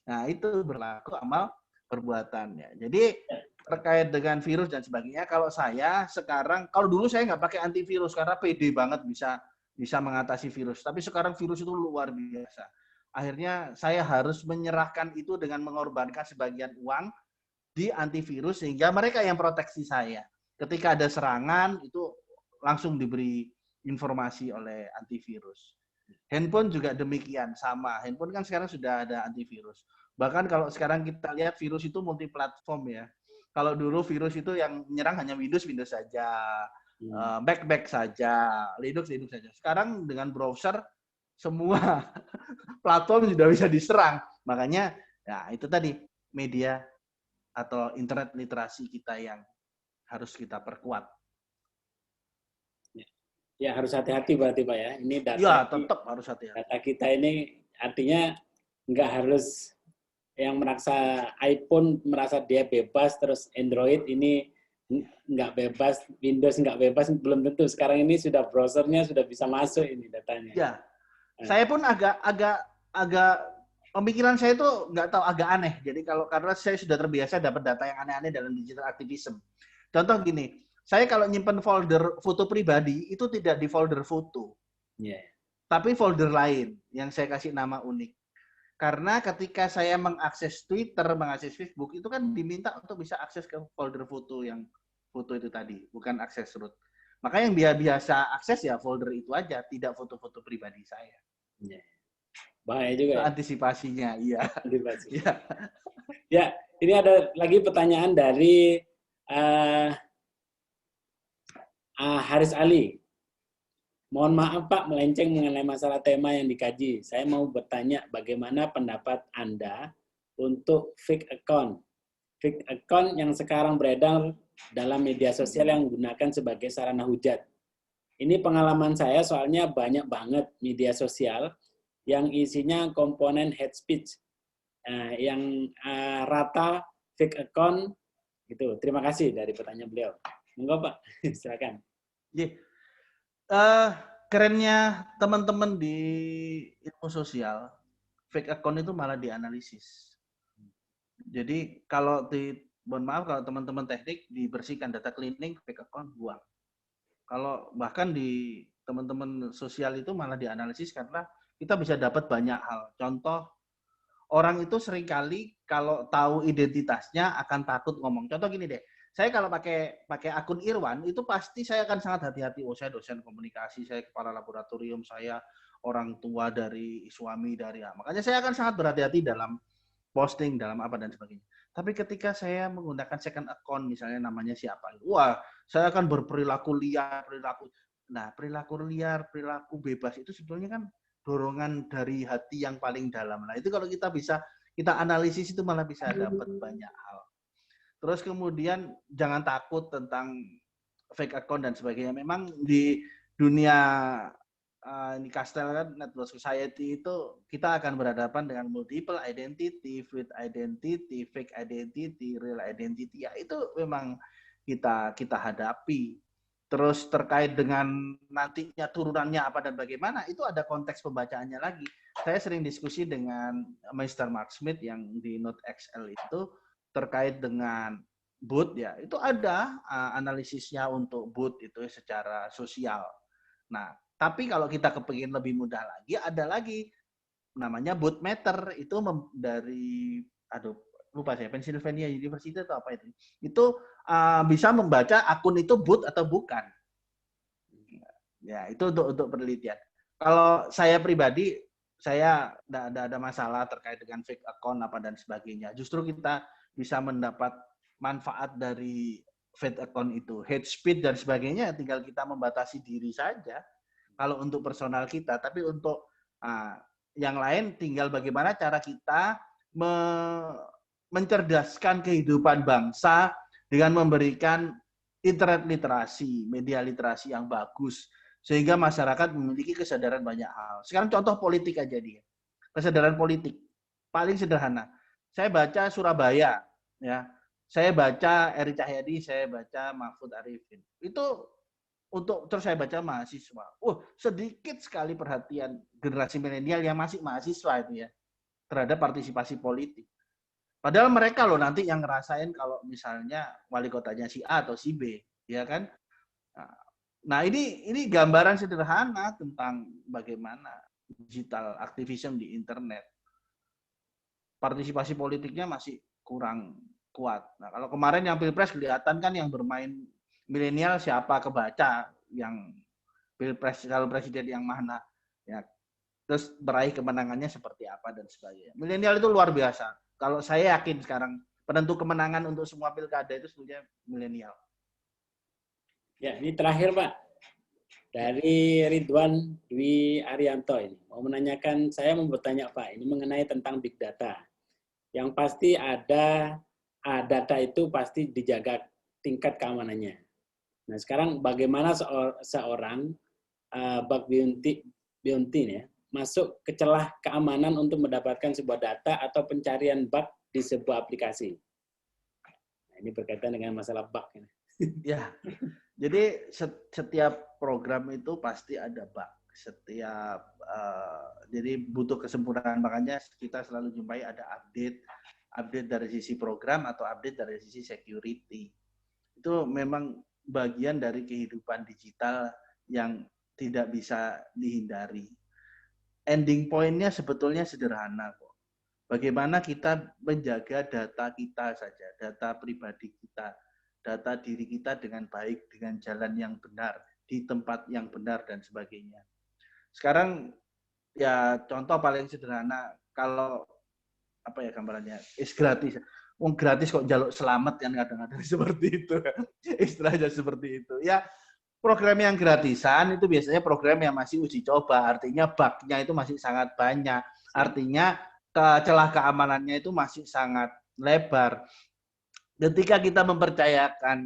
Nah itu berlaku amal perbuatannya. Jadi terkait dengan virus dan sebagainya, kalau saya sekarang, kalau dulu saya nggak pakai antivirus karena pede banget bisa mengatasi virus. Tapi sekarang virus itu luar biasa. Akhirnya saya harus menyerahkan itu dengan mengorbankan sebagian uang di antivirus sehingga mereka yang proteksi saya. Ketika ada serangan itu langsung diberi informasi oleh antivirus. Handphone juga demikian, sama. Handphone kan sekarang sudah ada antivirus. Bahkan kalau sekarang kita lihat virus itu multiplatform ya. Kalau dulu virus itu yang menyerang hanya Windows saja, Mac saja, Linux saja. Sekarang dengan browser semua platform sudah bisa diserang. Makanya ya itu tadi media atau internet literasi kita yang harus kita perkuat. Ya harus hati-hati berarti Pak ya. Ini data. Ya tetap harus hati-hati. Data kita ini artinya nggak harus yang merasa iPhone merasa dia bebas, terus Android ini nggak bebas, Windows nggak bebas, belum tentu. Sekarang ini sudah browsernya sudah bisa masuk ini datanya. Ya, saya pun agak pemikiran saya itu nggak tahu agak aneh. Jadi karena saya sudah terbiasa dapat data yang aneh-aneh dalam digital activism. Contoh gini, saya kalau nyimpen folder foto pribadi itu tidak di folder foto, tapi folder lain yang saya kasih nama unik. Karena ketika saya mengakses Twitter, mengakses Facebook, itu kan diminta untuk bisa akses ke folder foto yang foto itu tadi, bukan akses root. Maka yang biasa akses ya folder itu aja, tidak foto-foto pribadi saya. Bahaya juga. Itu antisipasinya, iya. Antisipasi. Ya, ini ada lagi pertanyaan dari Haris Ali. Mohon maaf Pak, melenceng mengenai masalah tema yang dikaji. Saya mau bertanya bagaimana pendapat Anda untuk fake account. Fake account yang sekarang beredar dalam media sosial yang menggunakan sebagai sarana hujat. Ini pengalaman saya soalnya banyak banget media sosial yang isinya komponen hate speech. Yang rata fake account gitu. Terima kasih dari pertanyaan beliau. Monggo Pak, silakan. Kerennya teman-teman di ilmu sosial, fake account itu malah dianalisis. Jadi kalau mohon maaf kalau teman-teman teknik dibersihkan data cleaning, fake account buang. Kalau bahkan di teman-teman sosial itu malah dianalisis karena kita bisa dapat banyak hal. Contoh, orang itu seringkali kalau tahu identitasnya akan takut ngomong. Contoh gini deh, saya kalau pakai akun Irwan, itu pasti saya akan sangat hati-hati. Oh, saya dosen komunikasi, saya kepala laboratorium, saya orang tua dari suami, makanya saya akan sangat berhati-hati dalam posting, dalam apa dan sebagainya. Tapi ketika saya menggunakan second account, misalnya namanya siapa, wah, saya akan berperilaku liar, perilaku liar, perilaku bebas, itu sebetulnya kan dorongan dari hati yang paling dalam. Nah, itu kalau kita analisis itu malah bisa dapat banyak hal. Terus kemudian jangan takut tentang fake account dan sebagainya. Memang di dunia ini Kastel kan network society itu kita akan berhadapan dengan multiple identity, fluid identity, fake identity, real identity. Ya itu memang kita hadapi. Terus terkait dengan nantinya turunannya apa dan bagaimana, itu ada konteks pembacaannya lagi. Saya sering diskusi dengan Mr. Mark Smith yang di Note XL itu terkait dengan bot ya, itu ada analisisnya untuk bot itu secara sosial. Nah, tapi kalau kita kepingin lebih mudah lagi, ada lagi namanya bot meter, itu dari lupa saya, Pennsylvania University atau apa itu. Itu bisa membaca akun itu bot atau bukan. Ya, itu untuk penelitian. Kalau saya pribadi, saya tidak ada masalah terkait dengan fake account apa dan sebagainya. Justru kita bisa mendapat manfaat dari fake account itu. Hate speech dan sebagainya tinggal kita membatasi diri saja kalau untuk personal kita. Tapi untuk yang lain tinggal bagaimana cara kita mencerdaskan kehidupan bangsa dengan memberikan internet literasi, media literasi yang bagus. Sehingga masyarakat memiliki kesadaran banyak hal. Sekarang contoh politik aja dia. Kesadaran politik paling sederhana. Saya baca Surabaya, ya. Saya baca Eri Cahyadi, saya baca Mahfud Arifin. Itu terus saya baca mahasiswa. Sedikit sekali perhatian generasi milenial yang masih mahasiswa itu ya terhadap partisipasi politik. Padahal mereka loh nanti yang ngerasain kalau misalnya wali kotanya si A atau si B, ya kan? Nah, ini gambaran sederhana tentang bagaimana digital activism di internet. Partisipasi politiknya masih kurang kuat. Nah, kalau kemarin yang Pilpres kelihatan kan yang bermain milenial siapa kebaca, yang Pilpres calon presiden yang mana, ya. Terus meraih kemenangannya seperti apa dan sebagainya. Milenial itu luar biasa. Kalau saya yakin sekarang penentu kemenangan untuk semua pilkada itu sebenarnya milenial. Ya, ini terakhir Pak. Dari Ridwan Dwi Arianto ini. Mau menanyakan, saya mau bertanya Pak, ini mengenai tentang big data. Yang pasti ada data itu pasti dijaga tingkat keamanannya. Nah, sekarang bagaimana seorang bug bounty ya, masuk ke celah keamanan untuk mendapatkan sebuah data atau pencarian bug di sebuah aplikasi. Nah, ini berkaitan dengan masalah bug. Ya, jadi setiap program itu pasti ada bug. Jadi butuh kesempurnaan, makanya kita selalu jumpai ada update dari sisi program atau update dari sisi security. Itu memang bagian dari kehidupan digital yang tidak bisa dihindari. Ending point-nya sebetulnya sederhana kok. Bagaimana kita menjaga data kita saja, data pribadi kita, data diri kita dengan baik, dengan jalan yang benar, di tempat yang benar, dan sebagainya. Sekarang, ya contoh paling sederhana, kalau, apa ya gambarannya, gratis. Gratis kok jaluk selamat kan kadang-kadang seperti itu. Istilahnya seperti itu. Ya, program yang gratisan itu biasanya program yang masih uji coba, artinya bug-nya itu masih sangat banyak. Artinya celah keamanannya itu masih sangat lebar. Ketika kita mempercayakan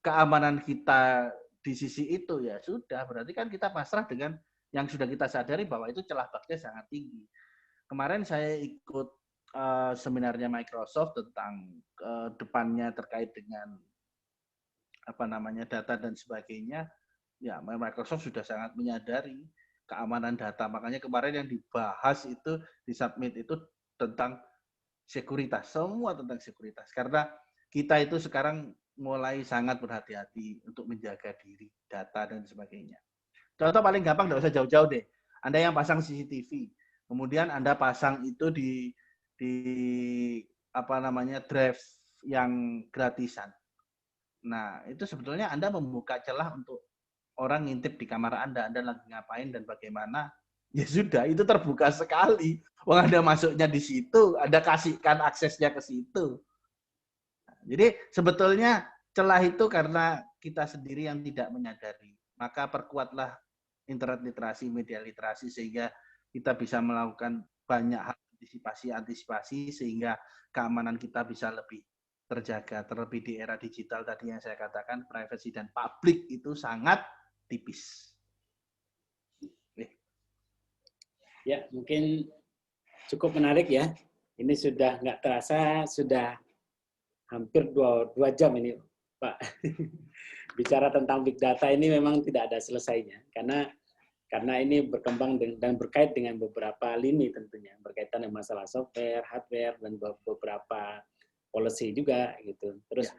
keamanan kita di sisi itu, ya sudah, berarti kan kita pasrah dengan yang sudah kita sadari bahwa itu celah bug-nya sangat tinggi. Kemarin saya ikut seminarnya Microsoft tentang depannya terkait dengan data dan sebagainya. Ya, Microsoft sudah sangat menyadari keamanan data. Makanya kemarin yang dibahas itu di submit itu tentang sekuritas, semua tentang sekuritas. Karena kita itu sekarang mulai sangat berhati-hati untuk menjaga diri, data dan sebagainya. Contoh paling gampang, nggak usah jauh-jauh deh. Anda yang pasang CCTV, kemudian Anda pasang itu di drive yang gratisan. Nah, itu sebetulnya Anda membuka celah untuk orang ngintip di kamar Anda lagi ngapain dan bagaimana. Ya sudah, itu terbuka sekali. Wong Anda masuknya di situ, Anda kasihkan aksesnya ke situ. Jadi sebetulnya celah itu karena kita sendiri yang tidak menyadari. Maka perkuatlah internet literasi, media literasi, sehingga kita bisa melakukan banyak hal antisipasi sehingga keamanan kita bisa lebih terjaga. Terlebih di era digital tadi yang saya katakan, privacy dan publik itu sangat tipis. Ya, mungkin cukup menarik ya. Ini sudah nggak terasa, sudah hampir 2 jam ini, Pak. Bicara tentang big data ini memang tidak ada selesainya, karena ini berkembang dan berkait dengan beberapa lini tentunya, berkaitan dengan masalah software, hardware, dan beberapa policy juga gitu. Terus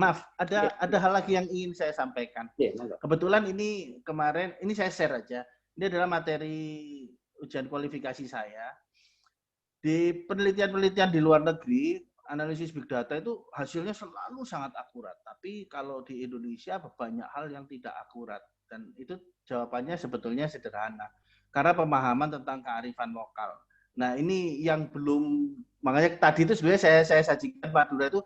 maaf, ada hal lagi yang ingin saya sampaikan. Kebetulan ini kemarin, ini saya share aja. Ini adalah materi ujian kualifikasi saya. Di penelitian-penelitian di luar negeri, analisis big data itu hasilnya selalu sangat akurat. Tapi kalau di Indonesia banyak hal yang tidak akurat. Dan itu jawabannya sebetulnya sederhana. Karena pemahaman tentang kearifan lokal. Nah, ini yang belum, makanya tadi itu sebenarnya saya sajikan Madura itu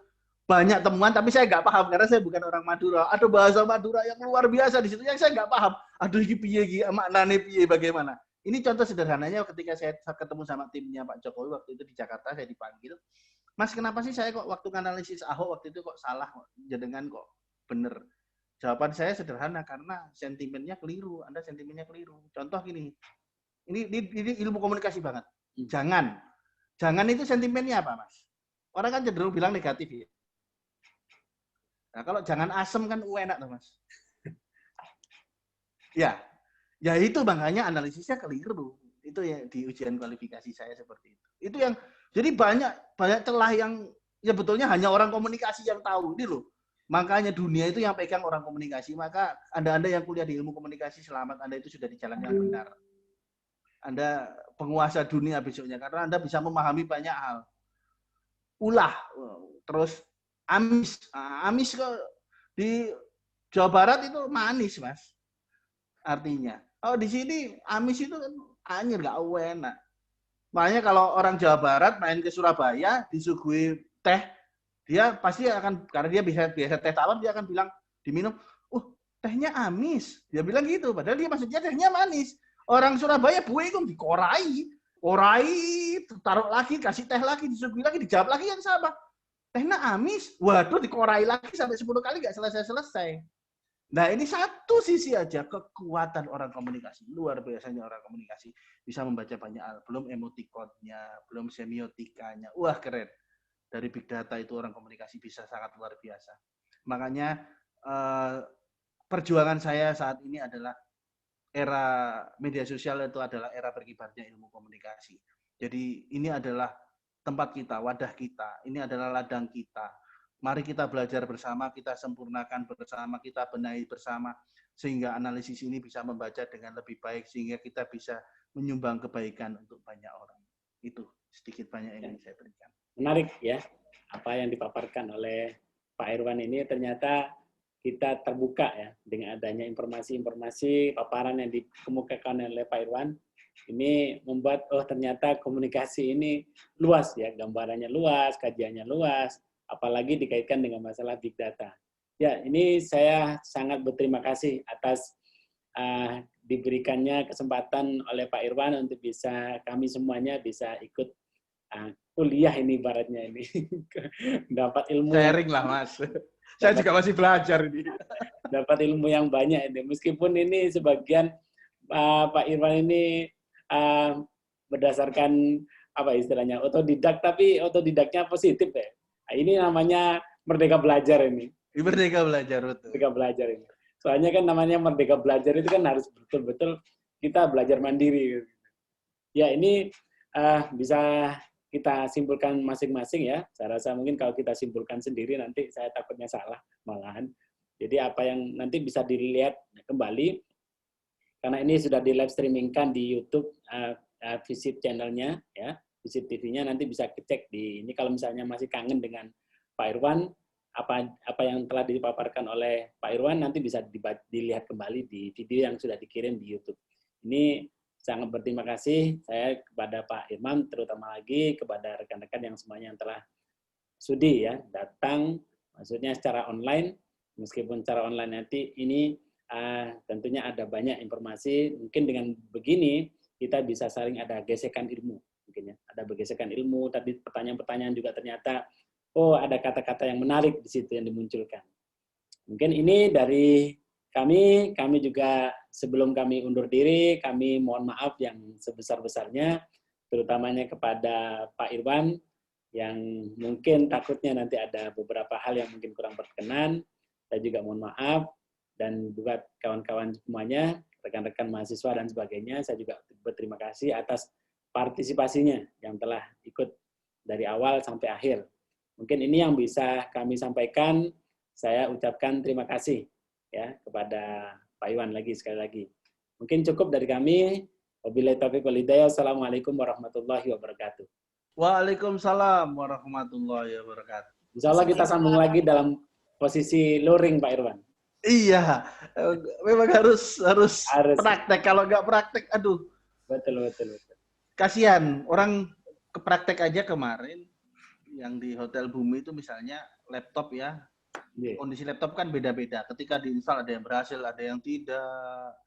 banyak temuan, tapi saya nggak paham karena saya bukan orang Madura. Ada bahasa Madura yang luar biasa di situ yang saya nggak paham. Aduh, ini piye, maknanya piye, bagaimana? Ini contoh sederhananya ketika saya ketemu sama timnya Pak Jokowi waktu itu di Jakarta, saya dipanggil, Mas, kenapa sih saya kok waktu analisis Ahok waktu itu kok salah, jenengan kok bener? Jawaban saya sederhana, karena sentimennya keliru. Anda sentimennya keliru. Contoh gini, Ini ilmu komunikasi banget. Jangan. Jangan itu sentimennya apa, Mas? Orang kan cenderung bilang negatif ya. Nah, kalau jangan asem kan enak tuh, Mas. Ya, ya itu makanya analisisnya keliru. Itu ya di ujian kualifikasi saya seperti itu. Itu yang jadi banyak celah yang ya betulnya hanya orang komunikasi yang tahu ini loh. Makanya dunia itu yang pegang orang komunikasi. Maka Anda yang kuliah di ilmu komunikasi, selamat, Anda itu sudah di jalan yang benar. Anda penguasa dunia besoknya karena Anda bisa memahami banyak hal. Ulah, terus amis. Amis kok di Jawa Barat itu manis, Mas. Artinya. Oh, di sini amis itu kan anjir nggak enak. Makanya kalau orang Jawa Barat main ke Surabaya disuguhi teh, dia pasti akan, karena dia biasa teh tawar, dia akan bilang diminum, tehnya amis. Dia bilang gitu, padahal dia maksudnya tehnya manis. Orang Surabaya buih kok dikorai, taruh lagi, kasih teh lagi, disuguhi lagi, dijawab lagi yang sama. Tehnya amis, waduh dikorai lagi sampai 10 kali nggak selesai-selesai. Nah, ini satu sisi aja kekuatan orang komunikasi. Luar biasanya orang komunikasi bisa membaca banyak hal. Belum emotikonnya, belum semiotikanya. Wah, keren. Dari big data itu orang komunikasi bisa sangat luar biasa. Makanya perjuangan saya saat ini adalah era media sosial itu adalah era berkibarnya ilmu komunikasi. Jadi ini adalah tempat kita, wadah kita. Ini adalah ladang kita. Mari kita belajar bersama, kita sempurnakan bersama, kita benahi bersama, sehingga analisis ini bisa membaca dengan lebih baik, sehingga kita bisa menyumbang kebaikan untuk banyak orang. Itu sedikit banyak yang saya berikan. Menarik ya, apa yang dipaparkan oleh Pak Irwan ini ternyata kita terbuka ya dengan adanya informasi-informasi paparan yang dikemukakan oleh Pak Irwan. Ini membuat ternyata komunikasi ini luas ya, gambarannya luas, kajiannya luas, apalagi dikaitkan dengan masalah big data. Ya, ini saya sangat berterima kasih atas diberikannya kesempatan oleh Pak Irwan untuk bisa kami semuanya bisa ikut kuliah ini ibaratnya ini. Dapat ilmu sharing lah, Mas. Saya juga masih belajar ini. Dapat ilmu yang banyak ini. Meskipun ini sebagian Pak Irwan ini berdasarkan apa istilahnya otodidak, tapi otodidaknya positif ya. Nah, ini namanya merdeka belajar ini. Merdeka belajar, betul. Merdeka belajar ini. Soalnya kan namanya merdeka belajar itu kan harus betul-betul kita belajar mandiri. Ya ini bisa kita simpulkan masing-masing ya. Saya rasa mungkin kalau kita simpulkan sendiri nanti saya takutnya salah malahan. Jadi apa yang nanti bisa dilihat kembali karena ini sudah di live streamingkan di YouTube visit channelnya ya, visit TV-nya nanti bisa cek di ini kalau misalnya masih kangen dengan Pak Irwan apa yang telah dipaparkan oleh Pak Irwan nanti bisa dilihat kembali di video yang sudah dikirim di YouTube. Ini sangat berterima kasih saya kepada Pak Irman, terutama lagi kepada rekan-rekan yang semuanya yang telah sudi ya datang, maksudnya secara online, meskipun secara online nanti ini tentunya ada banyak informasi. Mungkin dengan begini kita bisa saling ada gesekan ilmu, mungkin ya ada bergesekan ilmu. Tadi pertanyaan-pertanyaan juga ternyata ada kata-kata yang menarik di situ yang dimunculkan. Mungkin ini dari kami juga sebelum kami undur diri, kami mohon maaf yang sebesar-besarnya, terutamanya kepada Pak Irwan, yang mungkin takutnya nanti ada beberapa hal yang mungkin kurang berkenan. Saya juga mohon maaf, dan buat kawan-kawan semuanya, rekan-rekan mahasiswa dan sebagainya, saya juga berterima kasih atas partisipasinya yang telah ikut dari awal sampai akhir. Mungkin ini yang bisa kami sampaikan. Saya ucapkan terima kasih ya kepada Pak Iwan sekali lagi. Mungkin cukup dari kami. Wabillahi taufiq wal hidayah. Assalamualaikum warahmatullahi wabarakatuh. Waalaikumsalam warahmatullahi wabarakatuh. Insya Allah kita sambung lagi dalam posisi luring Pak Irwan. Iya, memang harus praktek. Kalau nggak praktek, aduh. Betul. Kasihan orang kepraktek aja kemarin yang di Hotel Bumi itu misalnya laptop ya. Yeah. Kondisi laptop kan beda-beda. Ketika diinstal ada yang berhasil, ada yang tidak.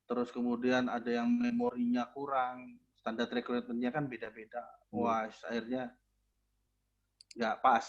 Terus kemudian ada yang memorinya kurang. Standar requirement-nya kan beda-beda. Wah, akhirnya nggak pas.